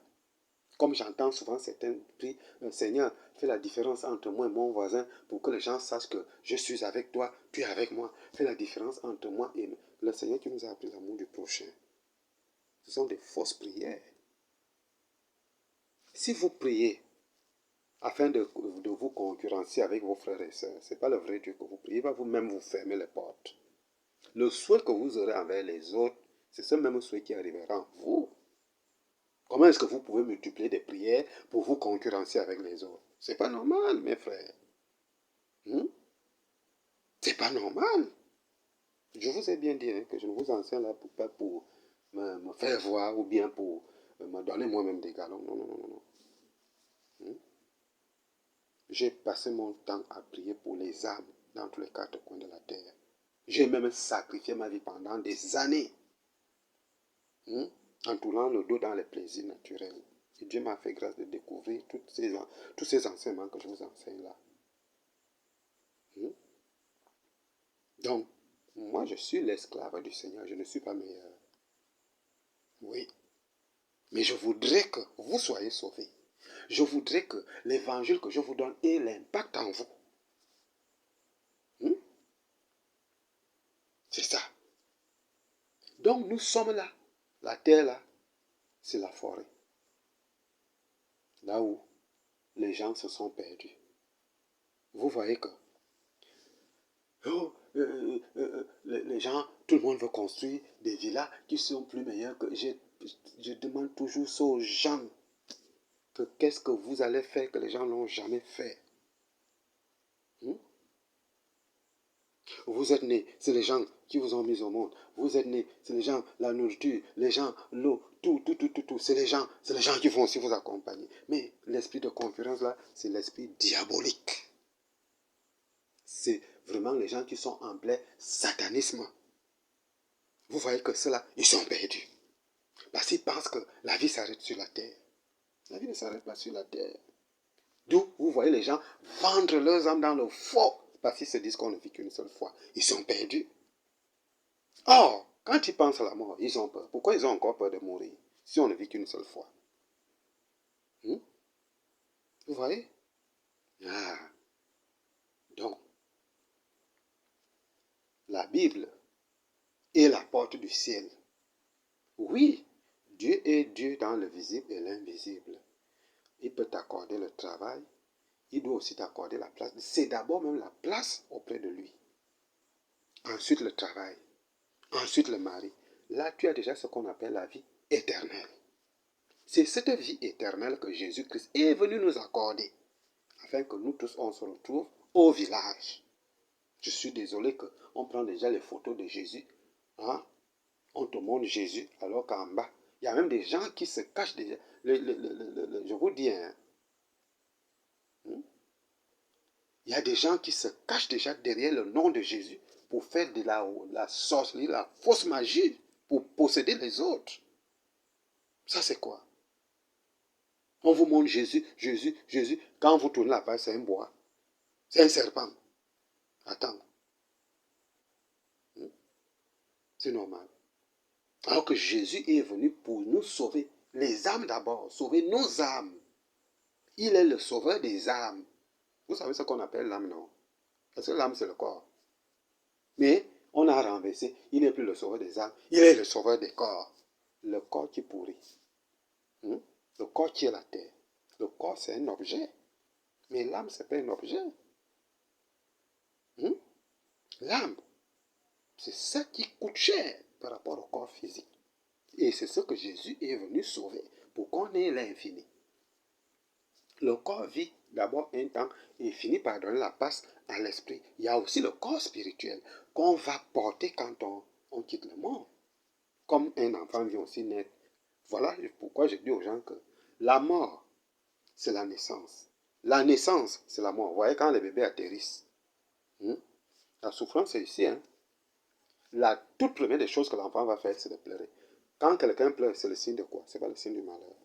Comme j'entends souvent certains prient, Seigneur, fais la différence entre moi et mon voisin pour que les gens sachent que je suis avec toi, tu es avec moi. Fais la différence entre moi et le Seigneur qui nous a appris l'amour du prochain. Ce sont des fausses prières. Si vous priez afin de vous concurrencer avec vos frères et sœurs, ce n'est pas le vrai Dieu que vous priez, il va vous-même vous fermer les portes. Le souhait que vous aurez envers les autres, c'est ce même souhait qui arrivera en vous. Comment est-ce que vous pouvez multiplier des prières pour vous concurrencer avec les autres? C'est pas normal, mes frères. C'est pas normal. Je vous ai bien dit que je ne vous enseigne là pas pour me faire voir ou bien pour me donner moi-même des galons. Non, non, non, non. J'ai passé mon temps à prier pour les âmes dans tous les quatre coins de la terre. J'ai même sacrifié ma vie pendant des années. En tournant le dos dans les plaisirs naturels. Et Dieu m'a fait grâce de découvrir tous ces enseignements que je vous enseigne là. Donc, moi je suis l'esclave du Seigneur, je ne suis pas meilleur. Oui. Mais je voudrais que vous soyez sauvés. Je voudrais que l'évangile que je vous donne ait l'impact en vous. C'est ça. Donc nous sommes là. La terre là, c'est la forêt. Là où les gens se sont perdus. Vous voyez que les gens, tout le monde veut construire des villas qui sont plus meilleures que... Je demande toujours ça aux gens. Que qu'est-ce que vous allez faire que les gens n'ont jamais fait? Vous êtes nés, c'est les gens qui vous ont mis au monde. Vous êtes nés, c'est les gens, la nourriture, les gens, l'eau, tout. C'est les gens qui vont aussi vous accompagner. Mais l'esprit de concurrence là, c'est l'esprit diabolique. C'est vraiment les gens qui sont en plein satanisme. Vous voyez que ceux-là, ils sont perdus. Parce qu'ils pensent que la vie s'arrête sur la terre. La vie ne s'arrête pas sur la terre. D'où vous voyez les gens vendre leurs âmes dans le faux. Parce qu'ils se disent qu'on ne vit qu'une seule fois. Ils sont perdus. Or, quand ils pensent à la mort, ils ont peur. Pourquoi ils ont encore peur de mourir si on ne vit qu'une seule fois? Vous voyez? Donc, la Bible est la porte du ciel. Oui, Dieu est Dieu dans le visible et l'invisible. Il peut t'accorder le travail, il doit aussi t'accorder la place. C'est d'abord même la place auprès de lui. Ensuite le travail, ensuite le mari. Là, tu as déjà ce qu'on appelle la vie éternelle. C'est cette vie éternelle que Jésus-Christ est venu nous accorder, afin que nous tous, on se retrouve au village. Je suis désolé qu'on prend déjà les photos de Jésus. On te montre Jésus, alors qu'en bas, il y a même des gens qui se cachent déjà. Je vous dis, il y a des gens qui se cachent déjà derrière le nom de Jésus pour faire de la sorcellerie, la fausse magie, pour posséder les autres. Ça, c'est quoi? On vous montre Jésus. Quand vous tournez la page, c'est un bois. C'est un serpent. Attends. C'est normal. Alors que Jésus est venu pour nous sauver. Les âmes d'abord. Sauver nos âmes. Il est le sauveur des âmes. Vous savez ce qu'on appelle l'âme, non? Parce que l'âme, c'est le corps. Mais on a renversé. Il n'est plus le sauveur des âmes. Il est le sauveur des corps. Le corps qui pourrit. Le corps qui est la terre. Le corps, c'est un objet. Mais l'âme, ce n'est pas un objet. L'âme, c'est ça qui coûte cher par rapport au corps physique. Et c'est ce que Jésus est venu sauver pour qu'on ait l'infini. Le corps vit d'abord un temps et finit par donner la place à l'esprit. Il y a aussi le corps spirituel qu'on va porter quand on quitte le monde. Comme un enfant vient aussi naître. Voilà pourquoi je dis aux gens que la mort, c'est la naissance. La naissance, c'est la mort. Vous voyez quand les bébés atterrissent. La souffrance, c'est ici. La toute première des choses que l'enfant va faire, c'est de pleurer. Quand quelqu'un pleure, c'est le signe de quoi? Ce n'est pas le signe du malheur.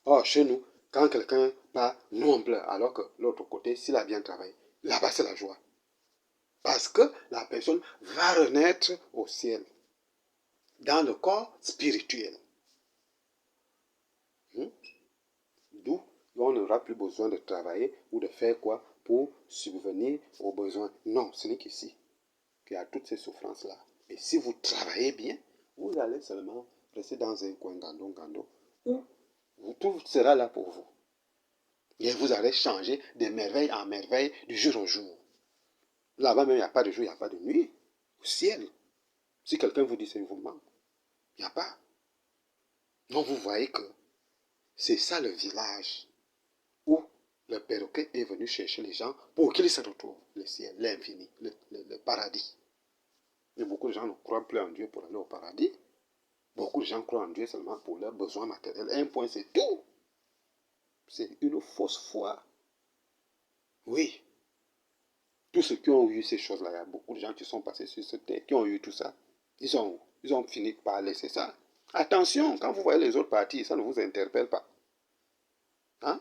Or, chez nous, quand quelqu'un part, nous on pleure. Alors que l'autre côté, s'il a bien travaillé, là-bas c'est la joie. Parce que la personne va renaître au ciel, dans le corps spirituel. D'où on n'aura plus besoin de travailler ou de faire quoi pour subvenir aux besoins. Non, ce n'est qu'ici qu'il y a toutes ces souffrances-là. Et si vous travaillez bien, vous allez seulement rester dans un coin gando, où tout sera là pour vous. Et vous allez changer de merveille en merveille, du jour au jour. Là-bas même, il n'y a pas de jour, il n'y a pas de nuit. Au ciel. Si quelqu'un vous dit ça, il vous ment. Il n'y a pas. Donc vous voyez que c'est ça le village où le perroquet est venu chercher les gens pour qu'ils se retrouvent. Le ciel, l'infini, le paradis. Mais beaucoup de gens ne croient plus en Dieu pour aller au paradis. Beaucoup de gens croient en Dieu seulement pour leurs besoins matériels. Un point, c'est tout. C'est une fausse foi. Oui. Tous ceux qui ont eu ces choses-là, il y a beaucoup de gens qui sont passés sur cette terre, qui ont eu tout ça. Ils ont fini par laisser ça. Attention, quand vous voyez les autres partir, ça ne vous interpelle pas. Hein?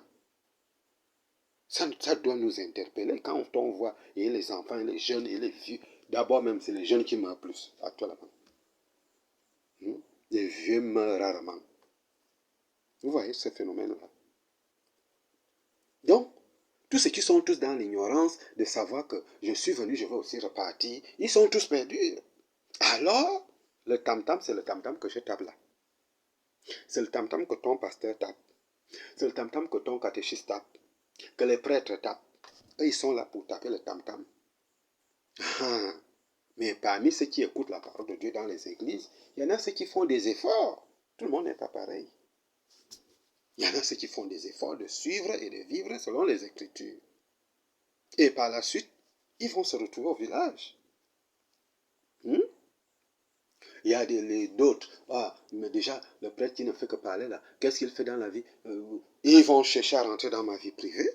Ça doit nous interpeller quand on voit et les enfants, et les jeunes et les vieux. D'abord même, c'est les jeunes qui meurent plus actuellement. Les vieux meurent rarement. Vous voyez ce phénomène-là. Donc, tous ceux qui sont tous dans l'ignorance de savoir que je suis venu, je vais aussi repartir, ils sont tous perdus. Alors, le tam-tam, c'est le tam-tam que je tape là. C'est le tam-tam que ton pasteur tape. C'est le tam-tam que ton catéchiste tape. Que les prêtres tapent. Eux, ils sont là pour taper le tam-tam. Mais parmi ceux qui écoutent la parole de Dieu dans les églises, il y en a ceux qui font des efforts. Tout le monde n'est pas pareil. Il y en a ceux qui font des efforts de suivre et de vivre selon les Écritures. Et par la suite, ils vont se retrouver au village. Il y a d'autres. Mais déjà, le prêtre qui ne fait que parler là, qu'est-ce qu'il fait dans la vie? Ils vont chercher à rentrer dans ma vie privée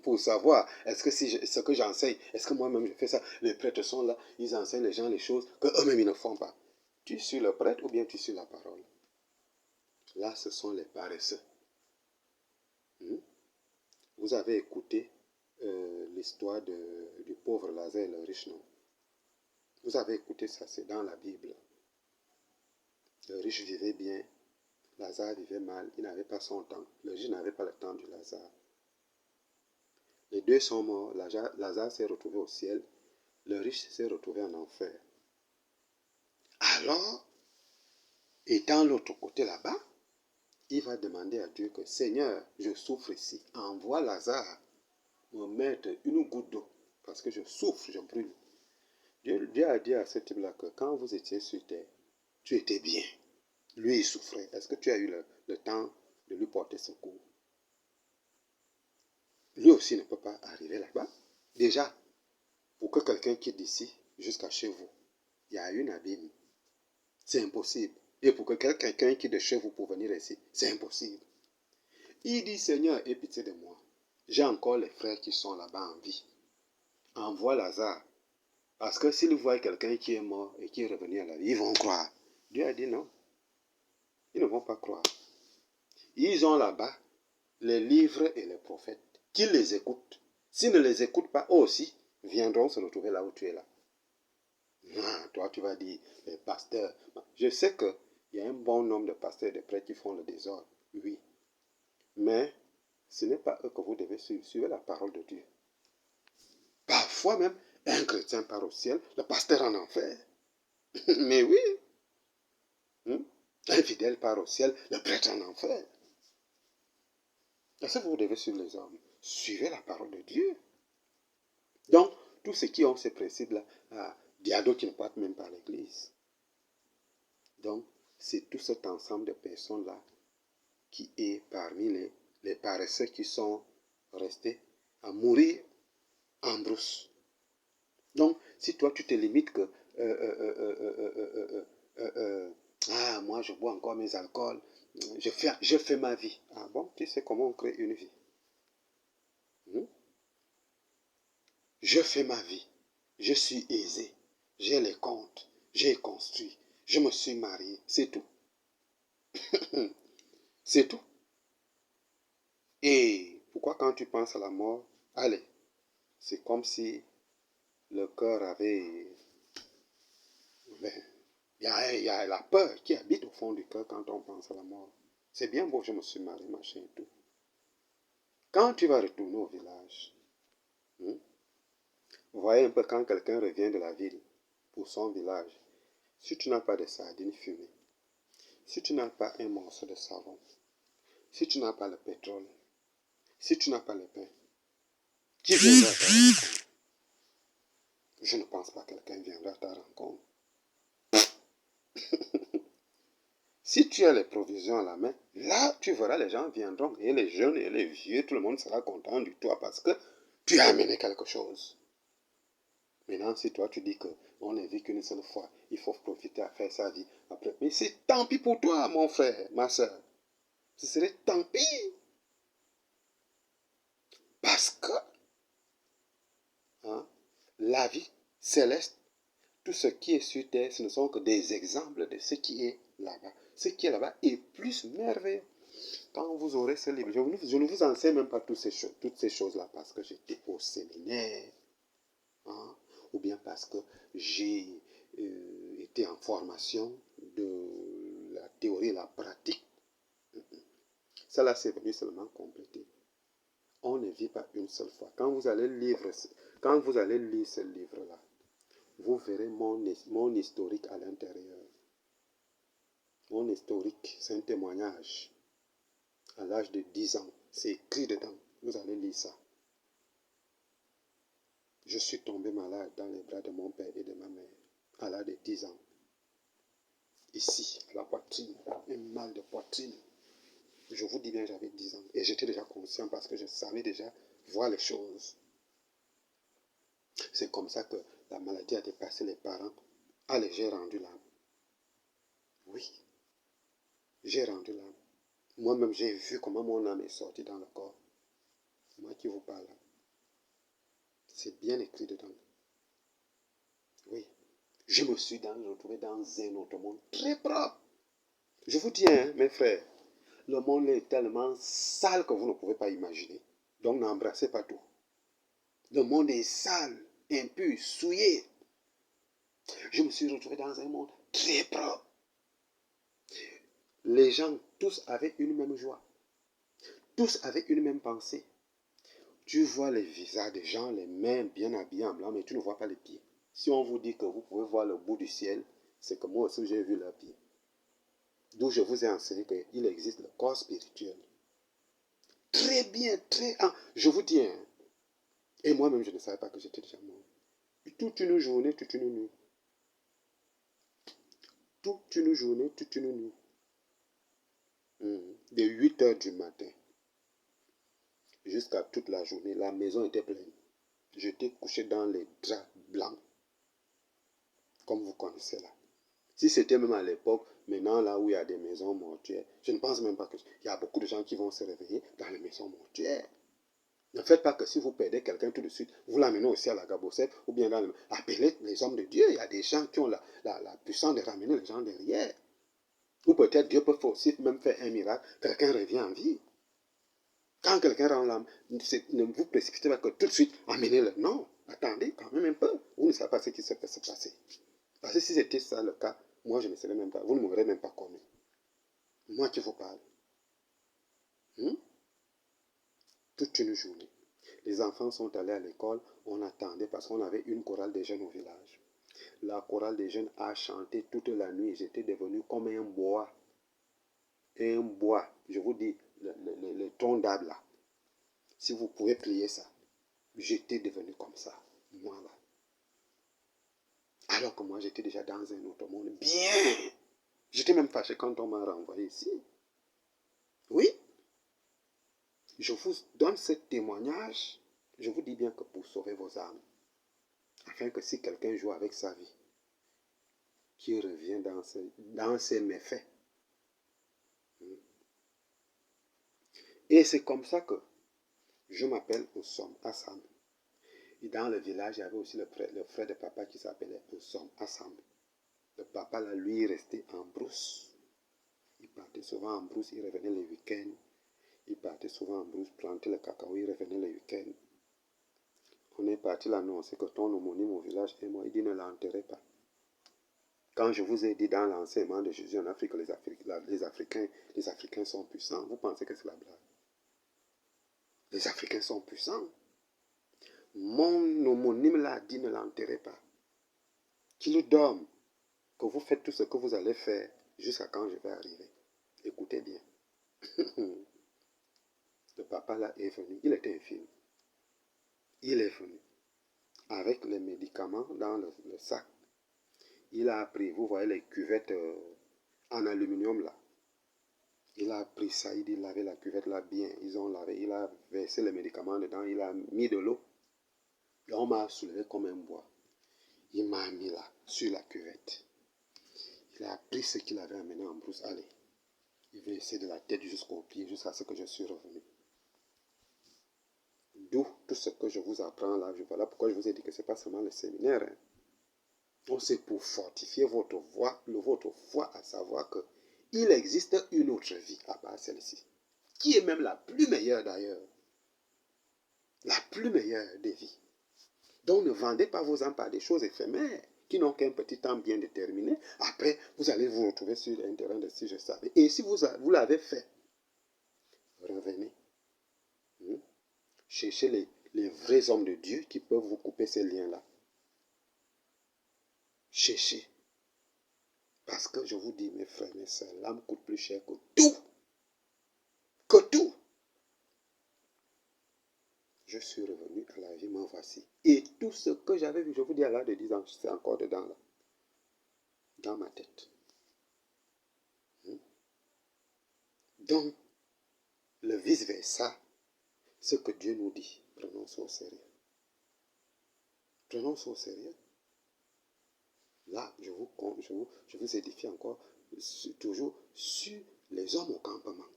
pour savoir, est-ce que ce que j'enseigne, est-ce que moi-même je fais ça? Les prêtres sont là, ils enseignent les gens les choses qu'eux-mêmes ils ne font pas. Tu suis le prêtre ou bien tu suis la parole? Là, ce sont les paresseux. Vous avez écouté l'histoire du pauvre Lazare et le riche, non? Vous avez écouté ça, c'est dans la Bible. Le riche vivait bien, Lazare vivait mal, il n'avait pas son temps. Le riche n'avait pas le temps du Lazare. Les deux sont morts, Lazare s'est retrouvé au ciel, le riche s'est retrouvé en enfer. Alors, étant l'autre côté là-bas, il va demander à Dieu que, Seigneur, je souffre ici, envoie Lazare me mettre une goutte d'eau, parce que je souffre, je brûle. Dieu a dit à ce type-là que quand vous étiez sur terre, tu étais bien. Lui, il souffrait. Est-ce que tu as eu le temps de lui porter secours? Lui aussi ne peut pas arriver là-bas. Déjà, pour que quelqu'un quitte d'ici jusqu'à chez vous, il y a une abîme. C'est impossible. Et pour que quelqu'un quitte de chez vous pour venir ici, c'est impossible. Il dit, Seigneur, aie pitié de moi. J'ai encore les frères qui sont là-bas en vie. Envoie Lazare. Parce que s'ils voient quelqu'un qui est mort et qui est revenu à la vie, ils vont croire. Dieu a dit non. Ils ne vont pas croire. Ils ont là-bas les livres et les prophètes. Qu'ils les écoutent. S'ils ne les écoutent pas, eux aussi viendront se retrouver là où tu es là. Non, toi, tu vas dire, les pasteurs. Je sais qu'il y a un bon nombre de pasteurs et de prêtres qui font le désordre. Oui. Mais ce n'est pas eux que vous devez suivre. Suivez la parole de Dieu. Parfois même, un chrétien part au ciel, le pasteur en enfer. Mais oui. Un fidèle part au ciel, le prêtre en enfer. Est-ce que vous devez suivre les hommes? Suivez la parole de Dieu. Donc, tous ceux qui ont ces principes-là, il y a d'autres qui ne partent même pas à l'église. Donc, c'est tout cet ensemble de personnes-là qui est parmi les paresseux qui sont restés à mourir en brousse. Donc, si toi, tu te limites que moi, je bois encore mes alcools, je fais ma vie. Ah bon, tu sais comment on crée une vie? Je fais ma vie. Je suis aisé. J'ai les comptes. J'ai construit. Je me suis marié. C'est tout. C'est tout. Et pourquoi quand tu penses à la mort, allez, c'est comme si le cœur avait... ben, il y a la peur qui habite au fond du cœur quand on pense à la mort. C'est bien beau, je me suis marié, machin et tout. Quand tu vas retourner au village, hein, vous voyez un peu quand quelqu'un revient de la ville pour son village, si tu n'as pas de sardines fumées, si tu n'as pas un morceau de savon, si tu n'as pas le pétrole, si tu n'as pas le pain, qui viendra à ta rencontre? Je ne pense pas que quelqu'un viendra à ta rencontre. Si tu as les provisions à la main, là, tu verras, les gens viendront. Et les jeunes et les vieux, tout le monde sera content de toi parce que tu as amené quelque chose. Maintenant, si toi, tu dis qu'on ne vit qu'une seule fois, il faut profiter à faire sa vie après. Mais c'est tant pis pour toi, mon frère, ma soeur. Ce serait tant pis. Parce que hein, la vie céleste, tout ce qui est sur terre, ce ne sont que des exemples de ce qui est là-bas. Ce qui est là-bas est plus merveilleux. Quand vous aurez ce livre, je ne vous enseigne même pas toutes ces choses-là parce que j'étais au séminaire, hein, ou bien parce que j'ai été en formation de la théorie et la pratique. Cela, c'est venu seulement compléter. On ne vit pas une seule fois. Quand vous allez lire ce livre-là, vous verrez mon historique à l'intérieur. Mon historique, c'est un témoignage. À l'âge de 10 ans, c'est écrit dedans. Vous allez lire ça. Je suis tombé malade dans les bras de mon père et de ma mère à l'âge de 10 ans. Ici, à la poitrine, un mal de poitrine. Je vous dis bien, j'avais 10 ans. Et j'étais déjà conscient parce que je savais déjà voir les choses. C'est comme ça que la maladie a dépassé les parents. Allez, j'ai rendu l'âme. Oui, j'ai rendu l'âme. Moi-même, j'ai vu comment mon âme est sortie dans le corps. Moi qui vous parle. C'est bien écrit dedans. Oui. Je me suis retrouvé dans un autre monde très propre. Je vous dis, hein, mes frères, le monde est tellement sale que vous ne pouvez pas imaginer. Donc n'embrassez pas tout. Le monde est sale, impur, souillé. Je me suis retrouvé dans un monde très propre. Les gens, tous avaient une même joie. Tous avaient une même pensée. Tu vois les visages des gens, les mains bien habillées en blanc, mais tu ne vois pas les pieds. Si on vous dit que vous pouvez voir le bout du ciel, c'est que moi aussi j'ai vu leurs pieds. D'où je vous ai enseigné qu'il existe le corps spirituel. Très bien, je vous dis, hein, et moi-même je ne savais pas que j'étais déjà mort. Toute une journée, toute une nuit. Toute une journée, toute une nuit. De 8 heures du matin jusqu'à toute la journée, la maison était pleine. J'étais couché dans les draps blancs, comme vous connaissez là. Si c'était même à l'époque, maintenant là où il y a des maisons mortuaires, je ne pense même pas qu'il y a beaucoup de gens qui vont se réveiller dans les maisons mortuaires. Ne faites pas que si vous perdez quelqu'un tout de suite, vous l'amenez aussi à la Gabosette ou bien dans appelez les hommes de Dieu. Il y a des gens qui ont la puissance de ramener les gens derrière. Ou peut-être Dieu peut aussi même faire un miracle, quelqu'un revient en vie. Quand quelqu'un rend l'âme, ne vous précipitez pas que tout de suite, amenez-le. Non, attendez quand même un peu. Vous ne savez pas ce qui se peut se passer. Parce que si c'était ça le cas, moi je ne serais même pas, vous ne m'aurez même pas connu. Moi qui vous parle. Toute une journée. Les enfants sont allés à l'école, on attendait parce qu'on avait une chorale des jeunes au village. La chorale des jeunes a chanté toute la nuit. J'étais devenu comme un bois. Un bois. Je vous dis, le tronc d'arbre là. Si vous pouvez plier ça. J'étais devenu comme ça. Moi là. Alors que moi j'étais déjà dans un autre monde. Bien. J'étais même fâché quand on m'a renvoyé ici. Oui. Je vous donne ce témoignage. Je vous dis bien que pour sauver vos âmes. Afin que si quelqu'un joue avec sa vie, qui revient dans ses méfaits. Et c'est comme ça que je m'appelle Oussom Assam. Et dans le village, il y avait aussi le frère de papa qui s'appelait Oussom Assam. Le papa, là, lui, restait en brousse. Il partait souvent en brousse, il revenait les week-ends. Il partait souvent en brousse, planter le cacao, il revenait les week-ends. On est parti l'annoncer que ton homonyme au village est mort. Il dit ne l'enterrez pas. Quand je vous ai dit dans l'enseignement de Jésus en Afrique, les Africains sont puissants, vous pensez que c'est la blague? Les Africains sont puissants. Mon homonyme l'a dit, ne l'enterrez pas. Qu'il dorme, que vous faites tout ce que vous allez faire jusqu'à quand je vais arriver. Écoutez bien. Le papa là est venu, il était infirme. Il est venu avec les médicaments dans le sac. Il a pris, vous voyez les cuvettes en aluminium là. Il a pris ça, il dit laver la cuvette là bien. Ils ont lavé, il a versé les médicaments dedans, il a mis de l'eau. Et on m'a soulevé comme un bois. Il m'a mis là, sur la cuvette. Il a pris ce qu'il avait amené en brousse. Allez, il veut essayer de la tête jusqu'au pied, jusqu'à ce que je suis revenu. D'où tout ce que je vous apprends là. Voilà pourquoi je vous ai dit que ce n'est pas seulement le séminaire. Hein. On sait pour fortifier votre foi à savoir que il existe une autre vie à part celle-ci, qui est même la plus meilleure d'ailleurs. La plus meilleure des vies. Donc ne vendez pas vos âmes par des choses éphémères qui n'ont qu'un petit temps bien déterminé. Après, vous allez vous retrouver sur un terrain de si je savais. Et si vous l'avez fait, revenez. Cherchez les vrais hommes de Dieu qui peuvent vous couper ces liens-là. Cherchez. Parce que je vous dis, mes frères, mes sœurs, l'âme coûte plus cher que tout. Que tout. Je suis revenu à la vie, m'en voici. Et tout ce que j'avais vu, je vous dis à l'âge de 10 ans, c'est encore dedans là. Dans ma tête. Donc, le vice-versa, ce que Dieu nous dit, prenons ça au sérieux. Prenons ça au sérieux. Là, je vous édifie encore, toujours sur les hommes au campement.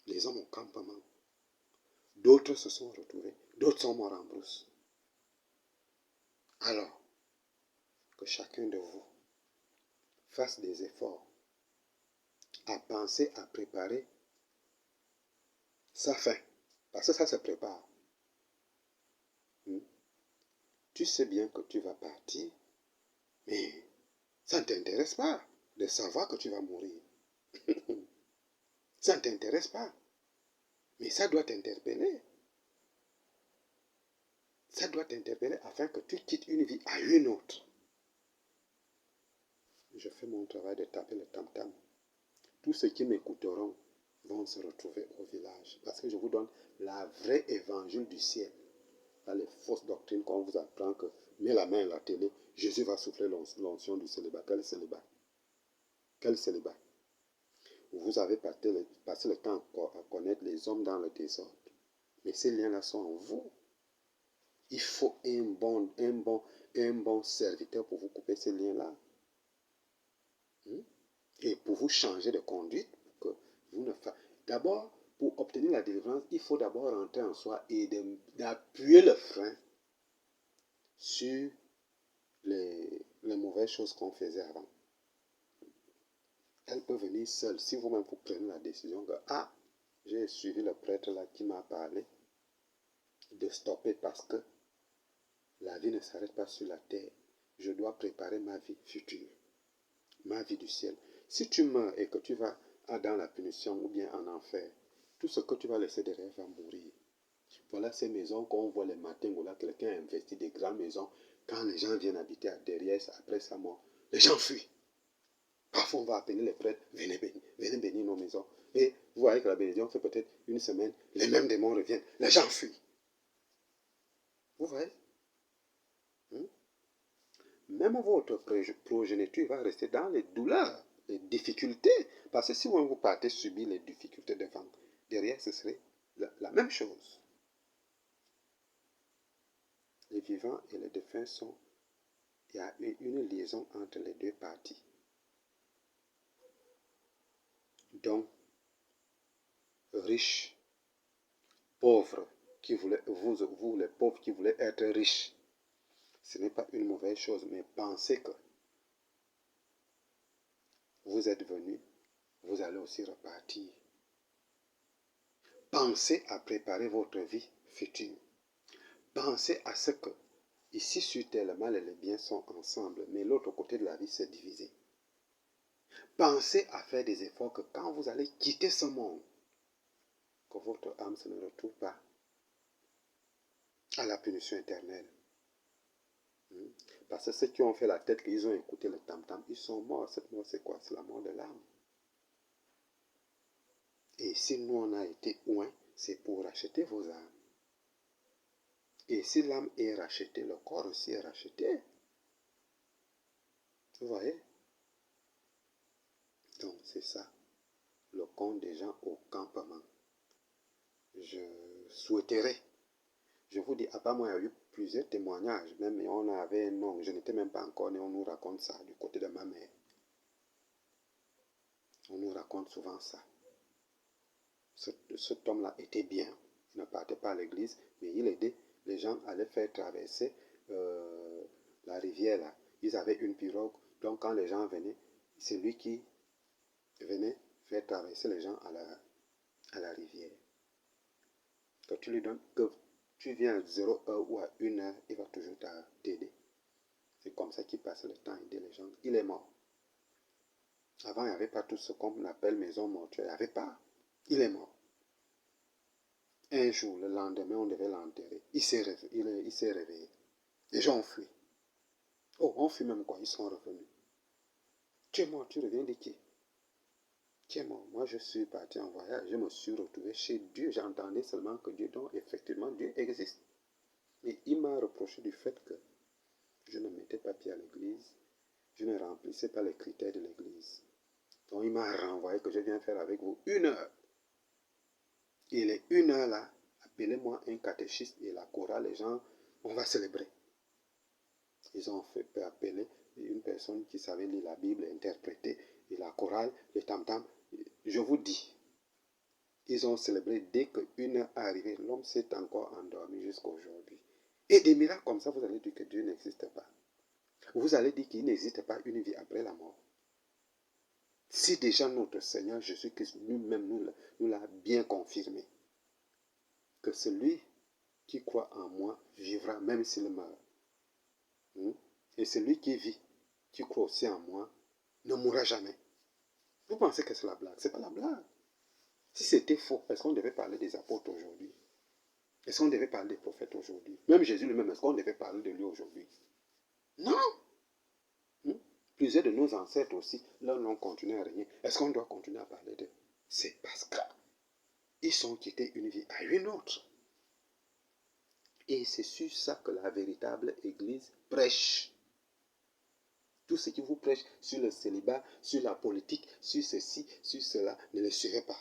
Les hommes au campement. D'autres se sont retrouvés, d'autres sont morts en brousse. Alors, que chacun de vous fasse des efforts à penser à préparer sa fin. Parce que ça se prépare. Tu sais bien que tu vas partir, mais ça ne t'intéresse pas de savoir que tu vas mourir. Ça ne t'intéresse pas. Mais ça doit t'interpeller. Ça doit t'interpeller afin que tu quittes une vie à une autre. Je fais mon travail de taper le tam-tam. Tous ceux qui m'écouteront vont se retrouver au village. Parce que je vous donne la vraie évangile du ciel. Pas les fausses doctrines qu'on vous apprend que mets la main à la télé, Jésus va souffler l'onction du célibat. Quel célibat? Quel célibat? Vous avez passé le temps à connaître les hommes dans le désordre. Mais ces liens-là sont en vous. Il faut un bon serviteur pour vous couper ces liens-là. Et pour vous changer de conduite, que vous ne fassiez. D'abord, pour obtenir la délivrance, il faut d'abord rentrer en soi et d'appuyer le frein sur les mauvaises choses qu'on faisait avant. Elle peut venir seule. Si vous-même vous prenez la décision que, j'ai suivi le prêtre là qui m'a parlé, de stopper parce que la vie ne s'arrête pas sur la terre. Je dois préparer ma vie future, ma vie du ciel. Si tu meurs et que tu vas dans la punition ou bien en enfer, tout ce que tu vas laisser derrière va mourir. Voilà ces maisons qu'on voit les matins où là quelqu'un a investi des grandes maisons. Quand les gens viennent habiter derrière, après sa mort, les gens fuient. Parfois, on va appeler les prêtres, venez bénir nos maisons. Et vous voyez que la bénédiction fait peut-être une semaine, les mêmes démons reviennent, les gens fuient. Vous voyez? Même votre progéniture va rester dans les douleurs, les difficultés. Parce que si vous partez subir les difficultés devant, derrière, ce serait la même chose. Les vivants et les défunts sont... Il y a une liaison entre les deux parties. Donc, riches, pauvres, vous les pauvres qui voulez être riches, ce n'est pas une mauvaise chose, mais pensez que vous êtes venus, vous allez aussi repartir. Pensez à préparer votre vie futur. Pensez à ce que, ici sur terre, le mal et le bien sont ensemble, mais l'autre côté de la vie s'est divisé. Pensez à faire des efforts que quand vous allez quitter ce monde, que votre âme se ne retrouve pas à la punition éternelle. Parce que ceux qui ont fait la tête, qu'ils ont écouté le tam-tam, ils sont morts. Cette mort, c'est quoi? C'est la mort de l'âme. Et si nous, on a été oints, c'est pour racheter vos âmes. Et si l'âme est rachetée, le corps aussi est racheté. Vous voyez? Donc, c'est ça, le compte des gens au campement. Je souhaiterais, je vous dis, à part moi, il y a eu plusieurs témoignages, même on avait un nom, je n'étais même pas encore né, on nous raconte ça du côté de ma mère. On nous raconte souvent ça. Cet homme-là était bien, il ne partait pas à l'église, mais il aidait les gens à les faire traverser la rivière là. Ils avaient une pirogue, donc quand les gens venaient, c'est lui qui venait faire traverser les gens à la rivière. Quand tu lui donnes, que tu viens à 0 heure ou à 1 heure, il va toujours t'aider. C'est comme ça qu'il passait le temps à aider les gens. Il est mort. Avant, il n'y avait pas tout ce qu'on appelle maison mortuaire. Il n'y avait pas. Il est mort. Un jour, le lendemain, on devait l'enterrer. Il s'est réveillé. Les gens ont fui. Oh, on fuit même quoi, ils sont revenus. Tu es mort, tu reviens de qui? Tu es mort. Moi, je suis parti en voyage. Je me suis retrouvé chez Dieu. J'entendais seulement que Dieu, donc effectivement, Dieu existe. Mais il m'a reproché du fait que je ne mettais pas pied à l'église. Je ne remplissais pas les critères de l'église. Donc, il m'a renvoyé que je viens faire avec vous 1 heure. Et les 1 heure là, appelez-moi un catéchiste et la chorale, les gens, on va célébrer. Ils ont fait appeler une personne qui savait lire la Bible, interpréter, et la chorale, le tam-tam. Je vous dis, ils ont célébré dès que 1 heure est arrivée, l'homme s'est encore endormi jusqu'à aujourd'hui. Et des miracles comme ça, vous allez dire que Dieu n'existe pas. Vous allez dire qu'il n'existe pas une vie après la mort. Si déjà notre Seigneur Jésus-Christ lui-même nous l'a bien confirmé, que celui qui croit en moi vivra même s'il meurt. Et celui qui vit, qui croit aussi en moi, ne mourra jamais. Vous pensez que c'est la blague? Ce n'est pas la blague. Si c'était faux, est-ce qu'on devait parler des apôtres aujourd'hui? Est-ce qu'on devait parler des prophètes aujourd'hui? Même Jésus lui-même, est-ce qu'on devait parler de lui aujourd'hui? Non. Plusieurs de nos ancêtres aussi, là, n'ont continué à régner. Est-ce qu'on doit continuer à parler d'eux? C'est parce qu'ils ont quitté une vie à une autre. Et c'est sur ça que la véritable Église prêche. Tout ce qui vous prêche sur le célibat, sur la politique, sur ceci, sur cela, ne le suivez pas.